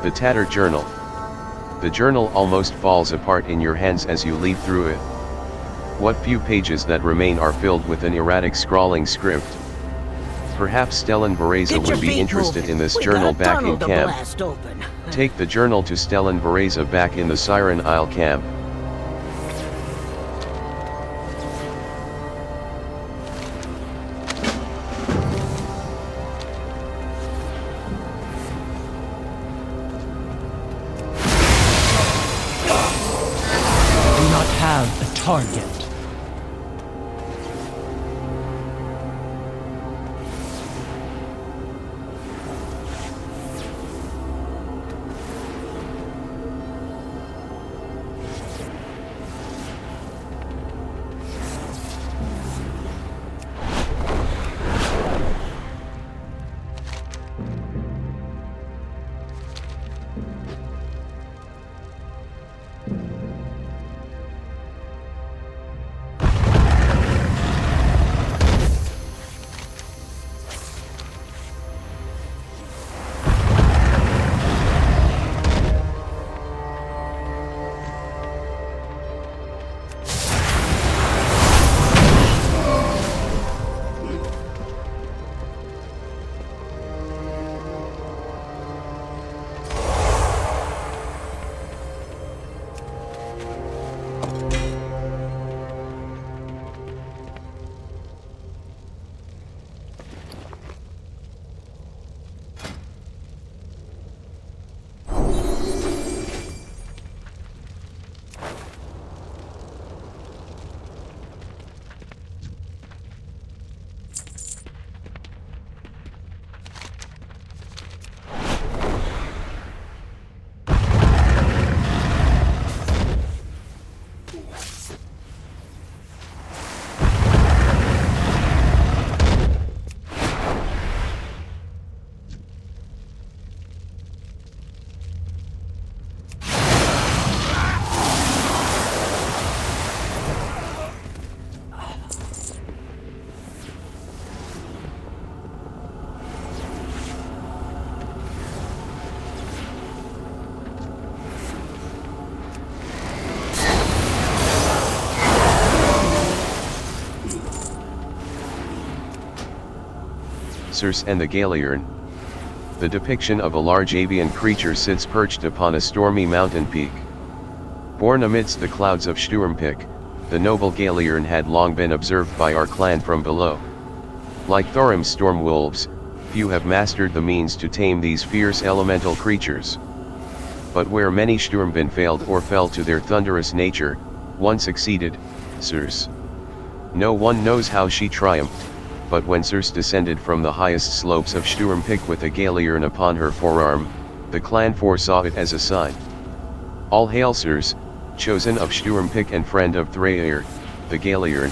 The tattered journal. The journal almost falls apart in your hands as you leaf through it. What few pages that remain are filled with an erratic scrawling script. Perhaps Stellan Bereza would be interested in this journal back in camp. Take the journal to Stellan Bereza back in the Siren Isle camp.
Target.
Circe and the Galeern. The depiction of a large avian creature sits perched upon a stormy mountain peak. Born amidst the clouds of Sturmpick, the noble Galeern had long been observed by our clan from below. Like Thorim's storm wolves, few have mastered the means to tame these fierce elemental creatures. But where many Sturmvind failed or fell to their thunderous nature, one succeeded, Circe. No one knows how she triumphed, but when Circe descended from the highest slopes of Sturmpick with a Galeern upon her forearm, the clan foresaw it as a sign. All hail Circe, chosen of Sturmpick and friend of Thraeir, the Galeern.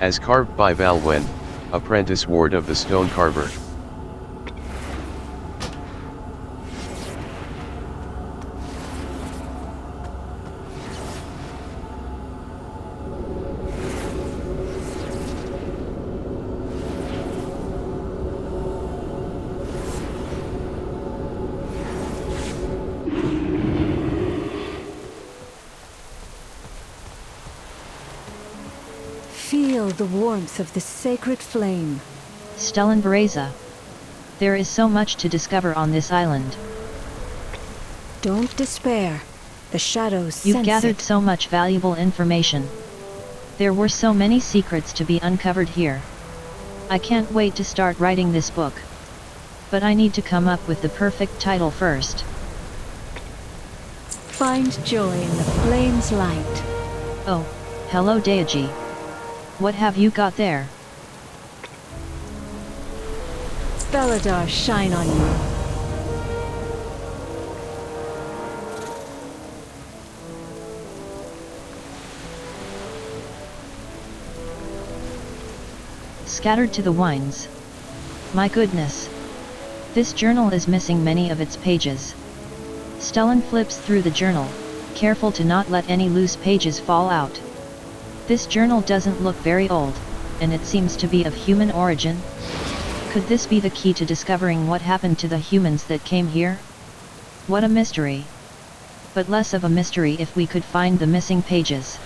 As carved by Valwen, apprentice ward of the stone carver.
Feel the warmth of the sacred flame.
Stellan Bereza. There is so much to discover on this island.
Don't despair. The shadows
You've
sense
gathered
it.
so much valuable information. There were so many secrets to be uncovered here. I can't wait to start writing this book. But I need to come up with the perfect title first.
Find joy in the flame's light.
Oh, hello Deiaji. What have you got there?
Beladar shine on you.
Scattered to the winds. My goodness. This journal is missing many of its pages. Stellan flips through the journal, careful to not let any loose pages fall out. This journal doesn't look very old, and it seems to be of human origin. Could this be the key to discovering what happened to the humans that came here? What a mystery. But less of a mystery if we could find the missing pages.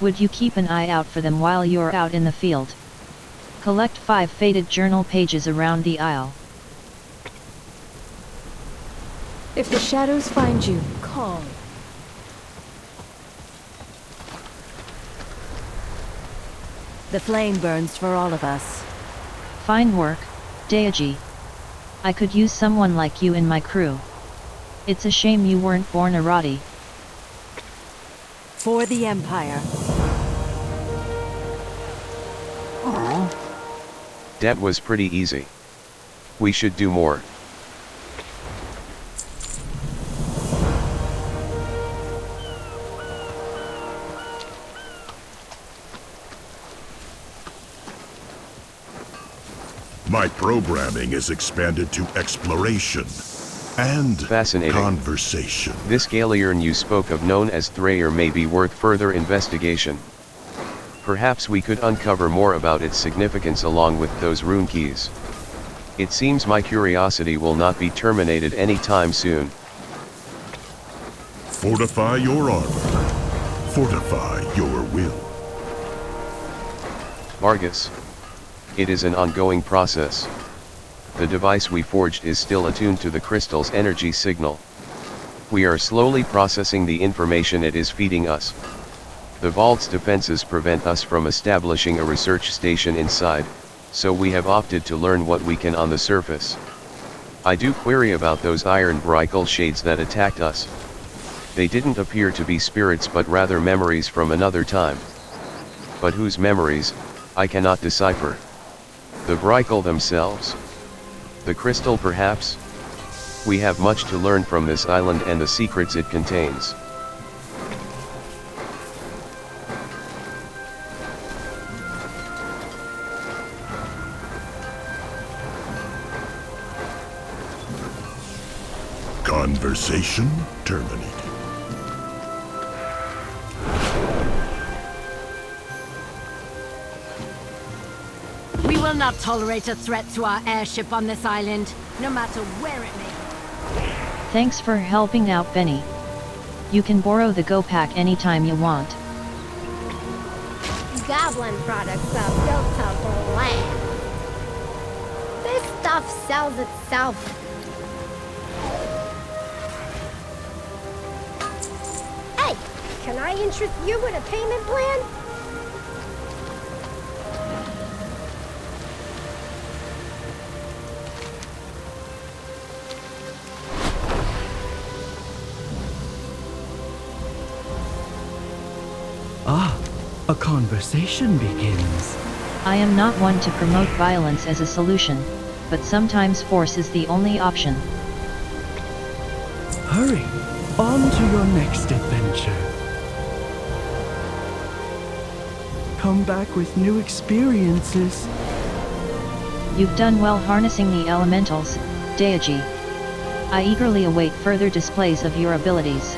Would you keep an eye out for them while you're out in the field? Collect 5 faded journal pages around the isle.
If the shadows find you, call. The flame burns for all of us.
Fine work, Deiaji. I could use someone like you in my crew. It's a shame you weren't born a Rati.
For the Empire.
That was pretty easy. We should do more.
My programming is expanded to exploration and
Fascinating.
conversation.
This Galeern you spoke of known as Thraeir may be worth further investigation. Perhaps we could uncover more about its significance along with those rune keys. It seems my curiosity will not be terminated anytime soon.
Fortify your armor. Fortify your will.
Vargas. It is an ongoing process. The device we forged is still attuned to the crystal's energy signal. We are slowly processing the information it is feeding us. The vault's defenses prevent us from establishing a research station inside, so we have opted to learn what we can on the surface. I do query about those iron Brykel shades that attacked us. They didn't appear to be spirits but rather memories from another time. But whose memories, I cannot decipher. The Brykel themselves? The crystal perhaps? We have much to learn from this island and the secrets it contains.
Conversation terminated.
We will not tolerate a threat to our airship on this island, no matter where it may be.
Thanks for helping out, Benny. You can borrow the Go Pack anytime you want.
Goblin products are built to blast. This stuff sells itself. Hey, Can I interest you in a payment plan?
Ah, a conversation begins.
I am not one to promote violence as a solution, but sometimes force is the only option.
Hurry, on to your next adventure. Come back with new experiences.
You've done well harnessing the elementals, Deiaji. I eagerly await further displays of your abilities.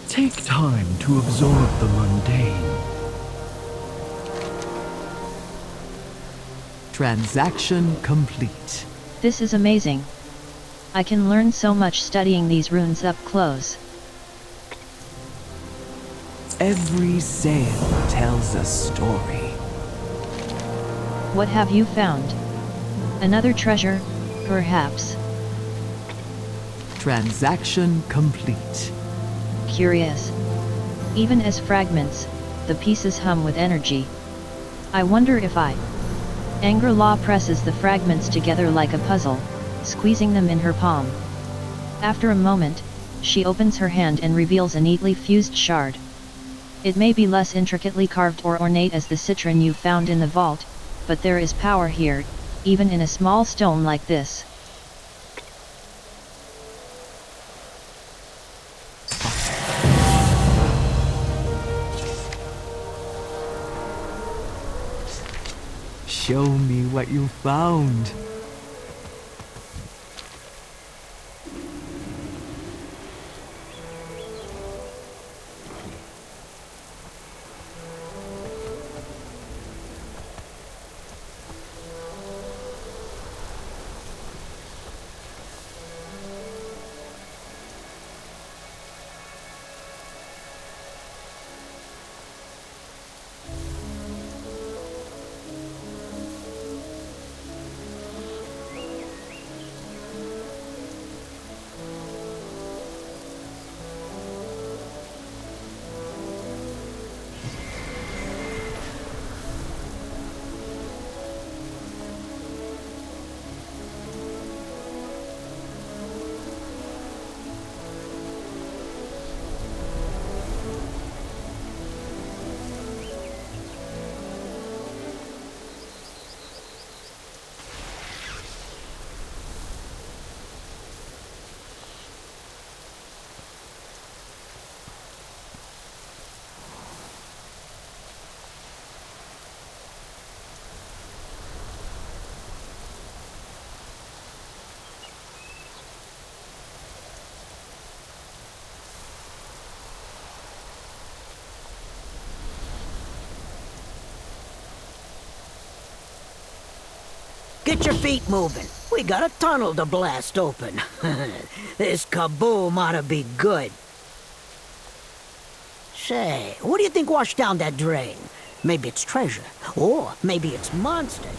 Take time to absorb the mundane. Transaction complete.
This is amazing. I can learn so much studying these runes up close.
Every sale tells a story.
What have you found? Another treasure, perhaps?
Transaction complete.
Curious. Even as fragments, the pieces hum with energy. I wonder if Angerlaw presses the fragments together like a puzzle, squeezing them in her palm. After a moment, she opens her hand and reveals a neatly fused shard. It may be less intricately carved or ornate as the citron you found in the vault, but there is power here, even in a small stone like this.
Show me what you found.
Get your feet moving. We got a tunnel to blast open. This kaboom ought to be good. Say, what do you think washed down that drain? Maybe it's treasure, or maybe it's monsters.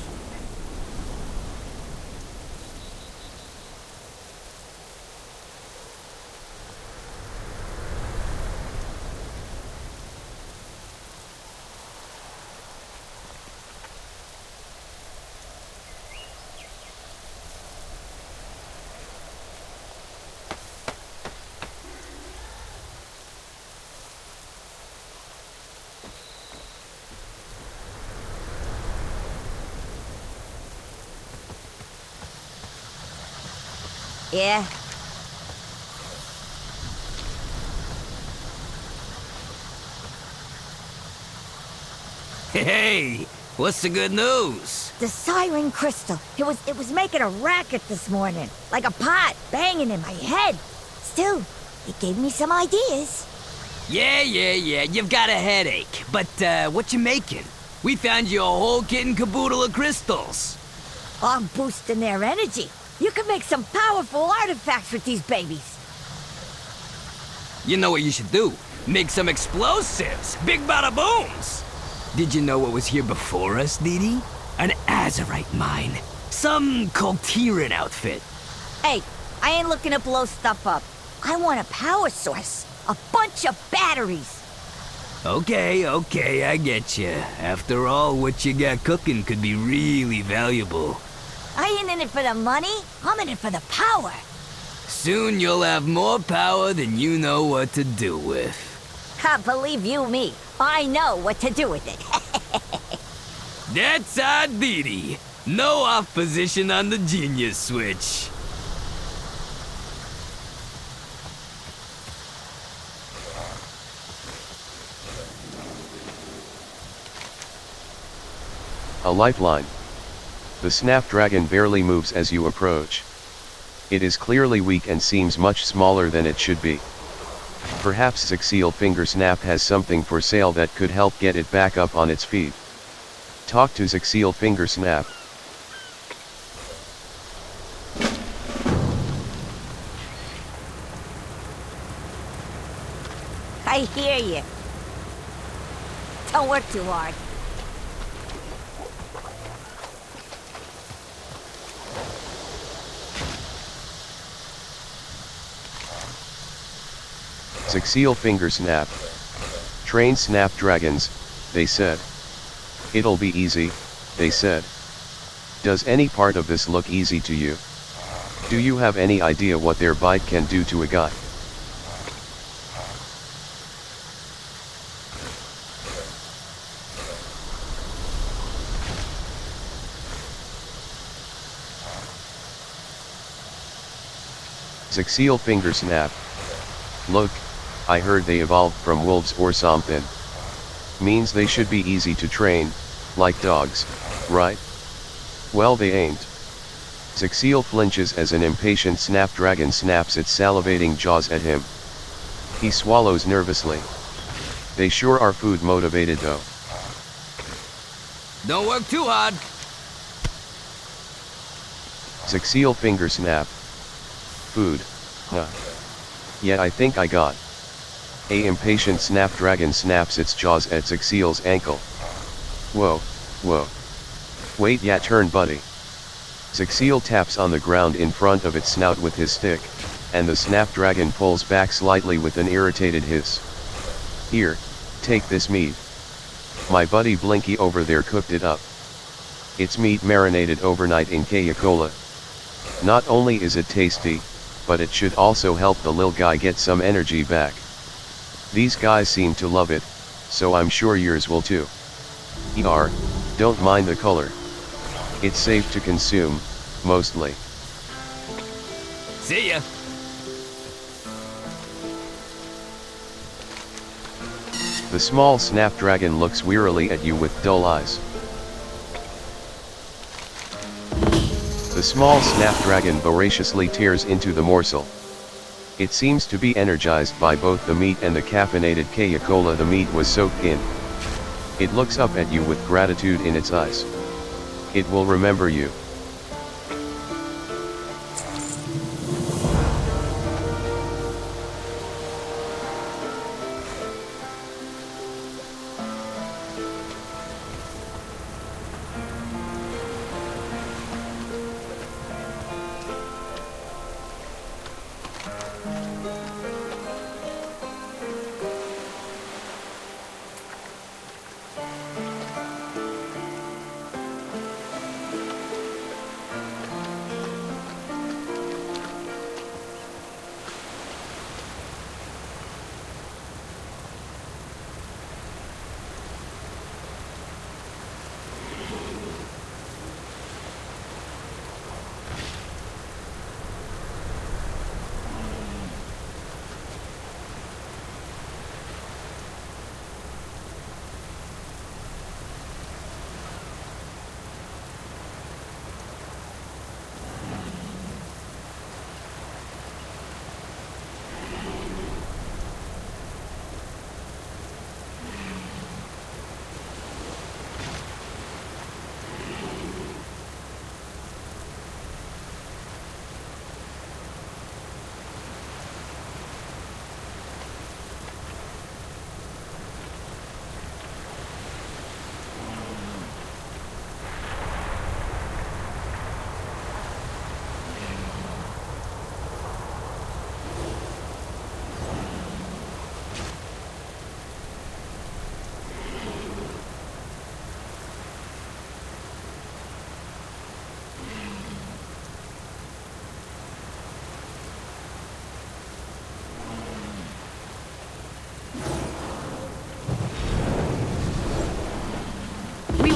Yeah?
Hey, what's the good news?
The siren crystal. It was making a racket this morning. Like a pot banging in my head. Still, it gave me some ideas.
Yeah, you've got a headache. But, what you making? We found you a whole kit and caboodle of crystals.
I'm boosting their energy. You can make some powerful artifacts with these babies.
You know what you should do? Make some explosives. Big bada booms. Did you know what was here before us, Didi? An Azurite mine. Some Kultiran outfit.
Hey, I ain't looking to blow stuff up. I want a power source. A bunch of batteries.
Okay, I get you. After all, what you got cooking could be really valuable.
I ain't in it for the money. I'm in it for the power.
Soon you'll have more power than you know what to do with.
Believe you me, I know what to do with it.
That's our Didi. No off position on the genius switch.
A lifeline. The snapdragon barely moves as you approach. It is clearly weak and seems much smaller than it should be. Perhaps Zexiel Fingersnap has something for sale that could help get it back up on its feet. Talk to Zexiel Fingersnap.
I hear you. Don't work too hard.
Zexiel Fingersnap. Train snapdragons, they said. It'll be easy, they said. Does any part of this look easy to you? Do you have any idea what their bite can do to a guy? Zexiel Fingersnap. Look, I heard they evolved from wolves or something. Means they should be easy to train, like dogs, right? Well, they ain't. Zexiel flinches as an impatient snapdragon snaps its salivating jaws at him. He swallows nervously. They sure are food motivated though.
Don't work too hard.
Zexiel Fingersnap. Food, huh? Yeah, I think I got. A impatient snapdragon snaps its jaws at Zexiel's ankle. Whoa, whoa. Wait, yeah, turn buddy. Zexiel taps on the ground in front of its snout with his stick, and the snapdragon pulls back slightly with an irritated hiss. Here, take this meat. My buddy Blinky over there cooked it up. It's meat marinated overnight in Coca-Cola. Not only is it tasty, but it should also help the lil guy get some energy back. These guys seem to love it, so I'm sure yours will too. Don't mind the color. It's safe to consume, mostly.
See ya.
The small snapdragon looks wearily at you with dull eyes. The small snapdragon voraciously tears into the morsel. It seems to be energized by both the meat and the caffeinated Coca-Cola the meat was soaked in. It looks up at you with gratitude in its eyes. It will remember you.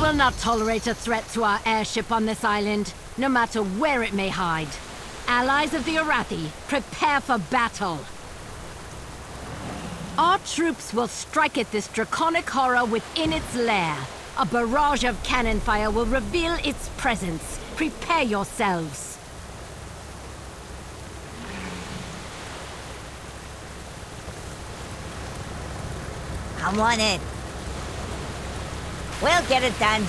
will not tolerate a threat to our airship on this island, no matter where it may hide. Allies of the Arathi, prepare for battle. Our troops will strike at this draconic horror within its lair. A barrage of cannon fire will reveal its presence. Prepare yourselves.
Come on in. We'll get it done.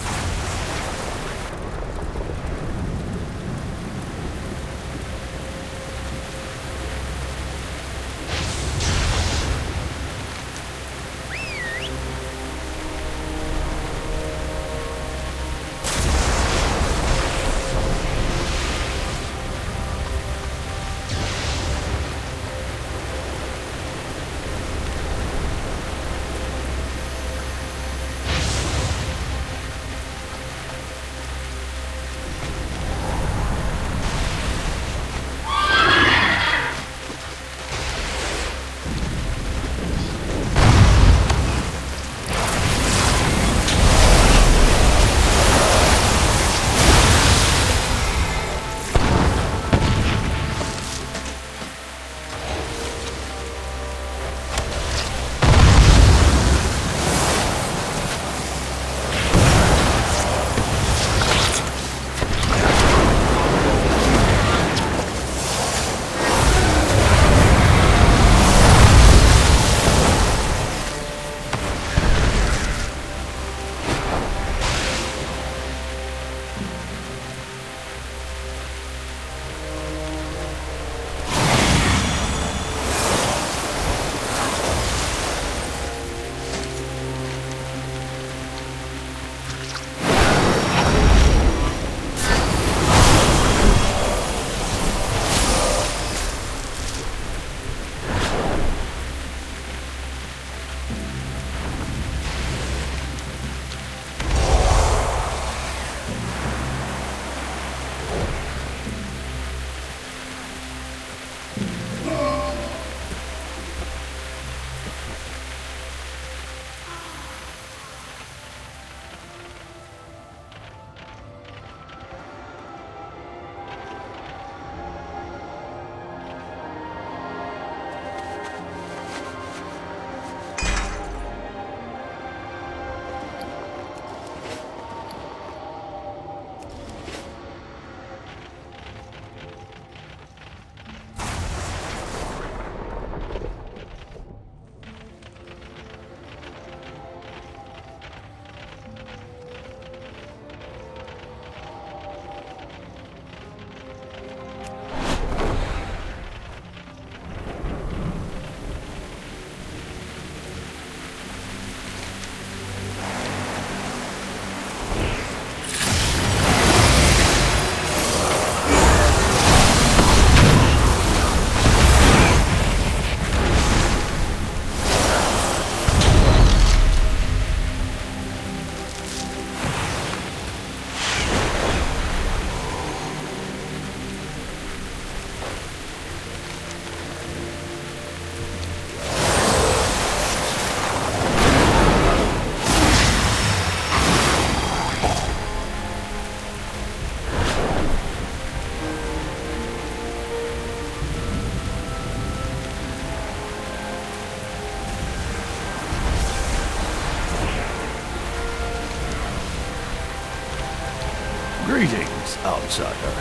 Greetings, outsider.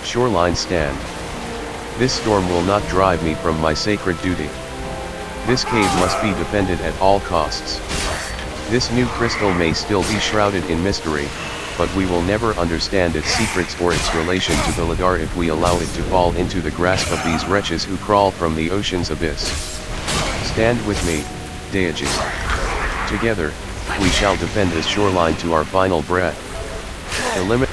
Shoreline stand. This storm will not drive me from my sacred duty. This cave must be defended at all costs. This new crystal may still be shrouded in mystery, but we will never understand its secrets or its relation to the Ladar if we allow it to fall into the grasp of these wretches who crawl from the ocean's abyss. Stand with me, Deiaji. Together, we shall defend this shoreline to our final breath.
Stay alert.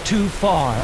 Too far.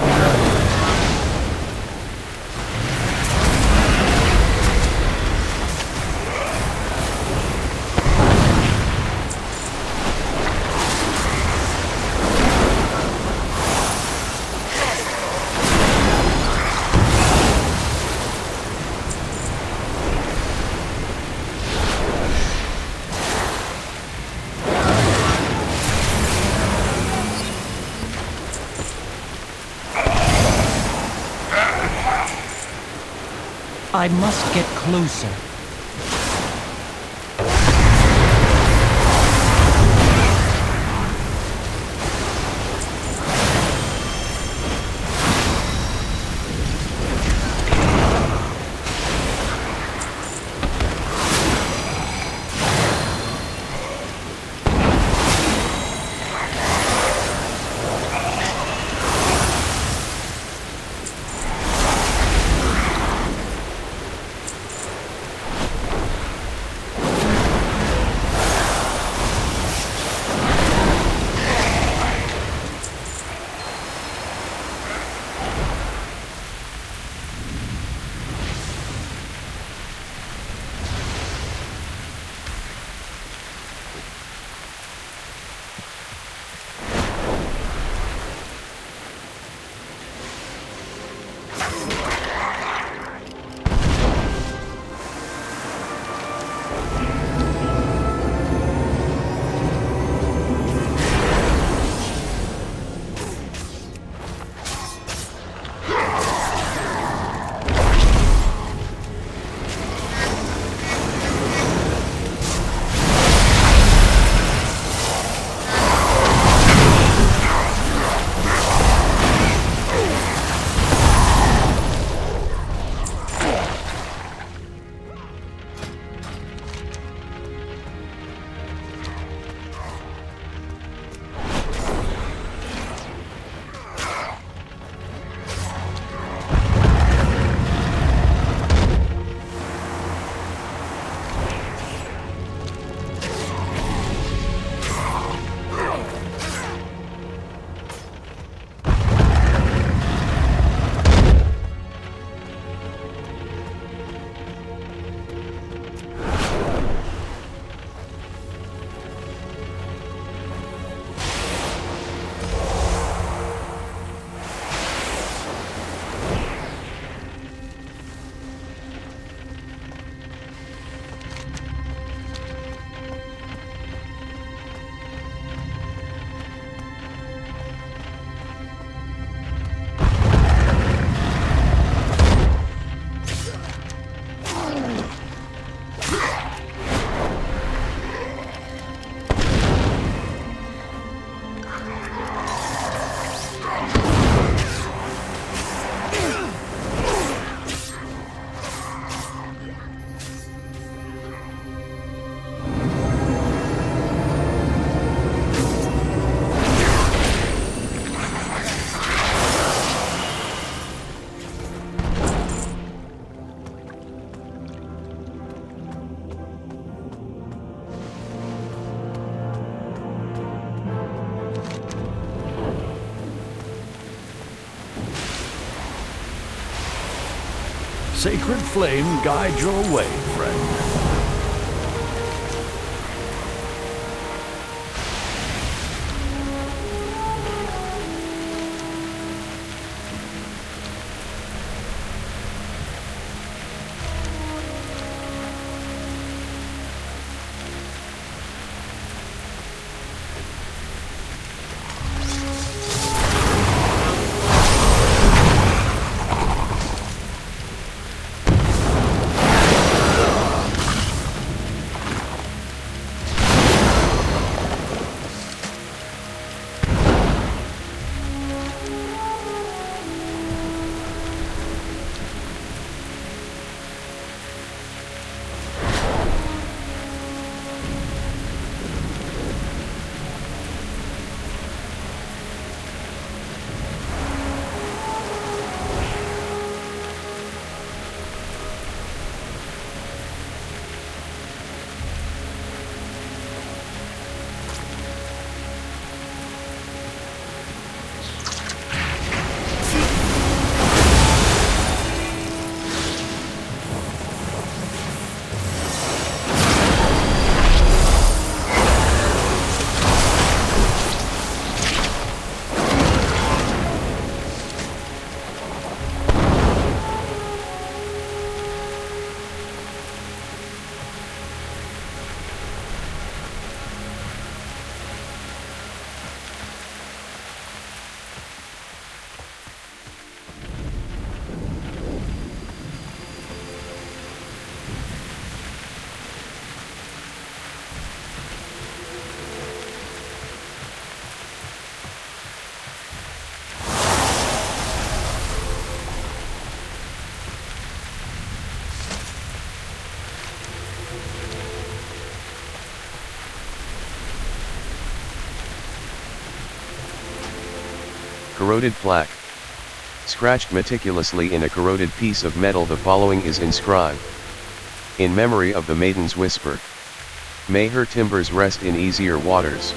I must get closer.
Sacred flame guide your way, friend.
Corroded plaque. Scratched meticulously in a corroded piece of metal, the following is inscribed. In memory of the maiden's whisper. May her timbers rest in easier waters.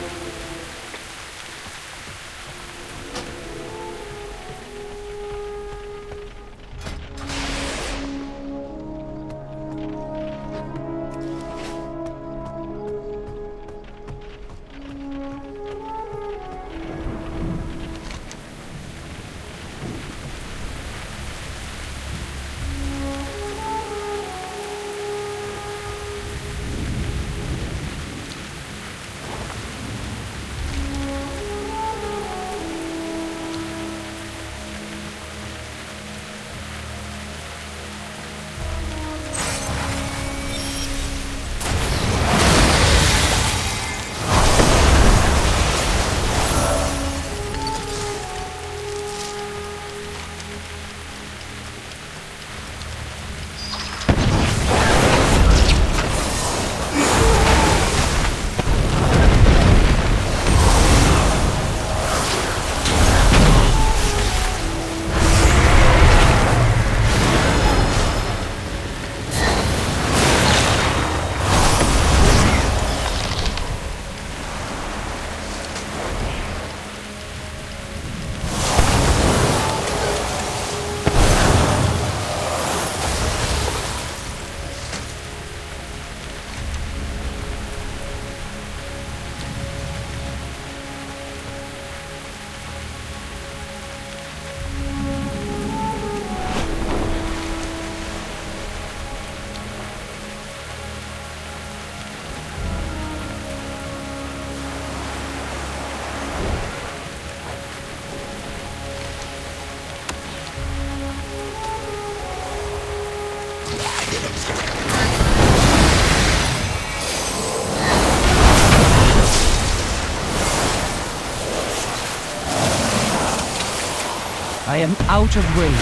I am out of range.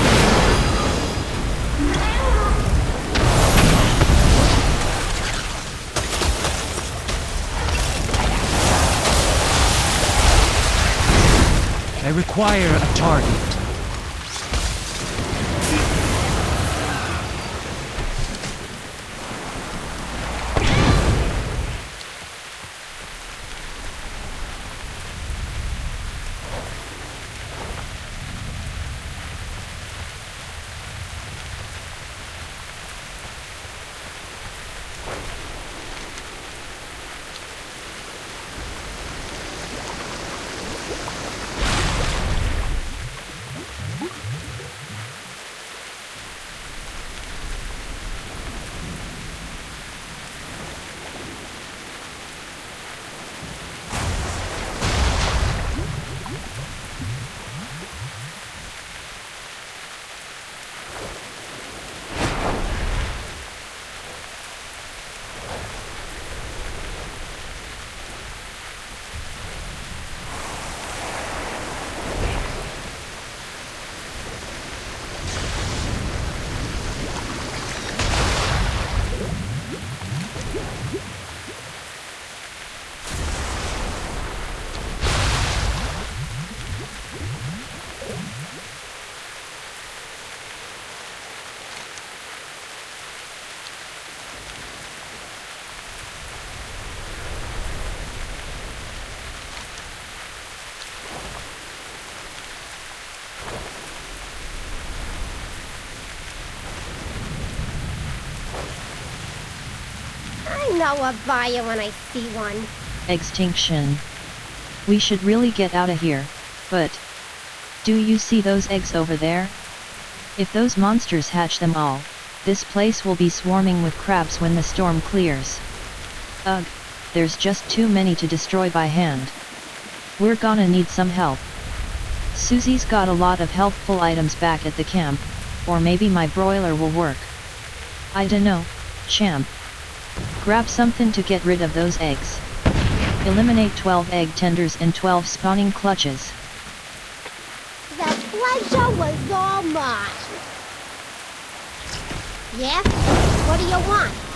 I require a target.
I know I'll buy you when I see one.
Extinction. We should really get out of here, but... do you see those eggs over there? If those monsters hatch them all, this place will be swarming with crabs when the storm clears. Ugh, there's just too many to destroy by hand. We're gonna need some help. Susie's got a lot of helpful items back at the camp, or maybe my broiler will work. I dunno, champ. Grab something to get rid of those eggs. Eliminate 12 egg tenders and 12 spawning clutches.
The pleasure was all mine. Yeah? What do you want?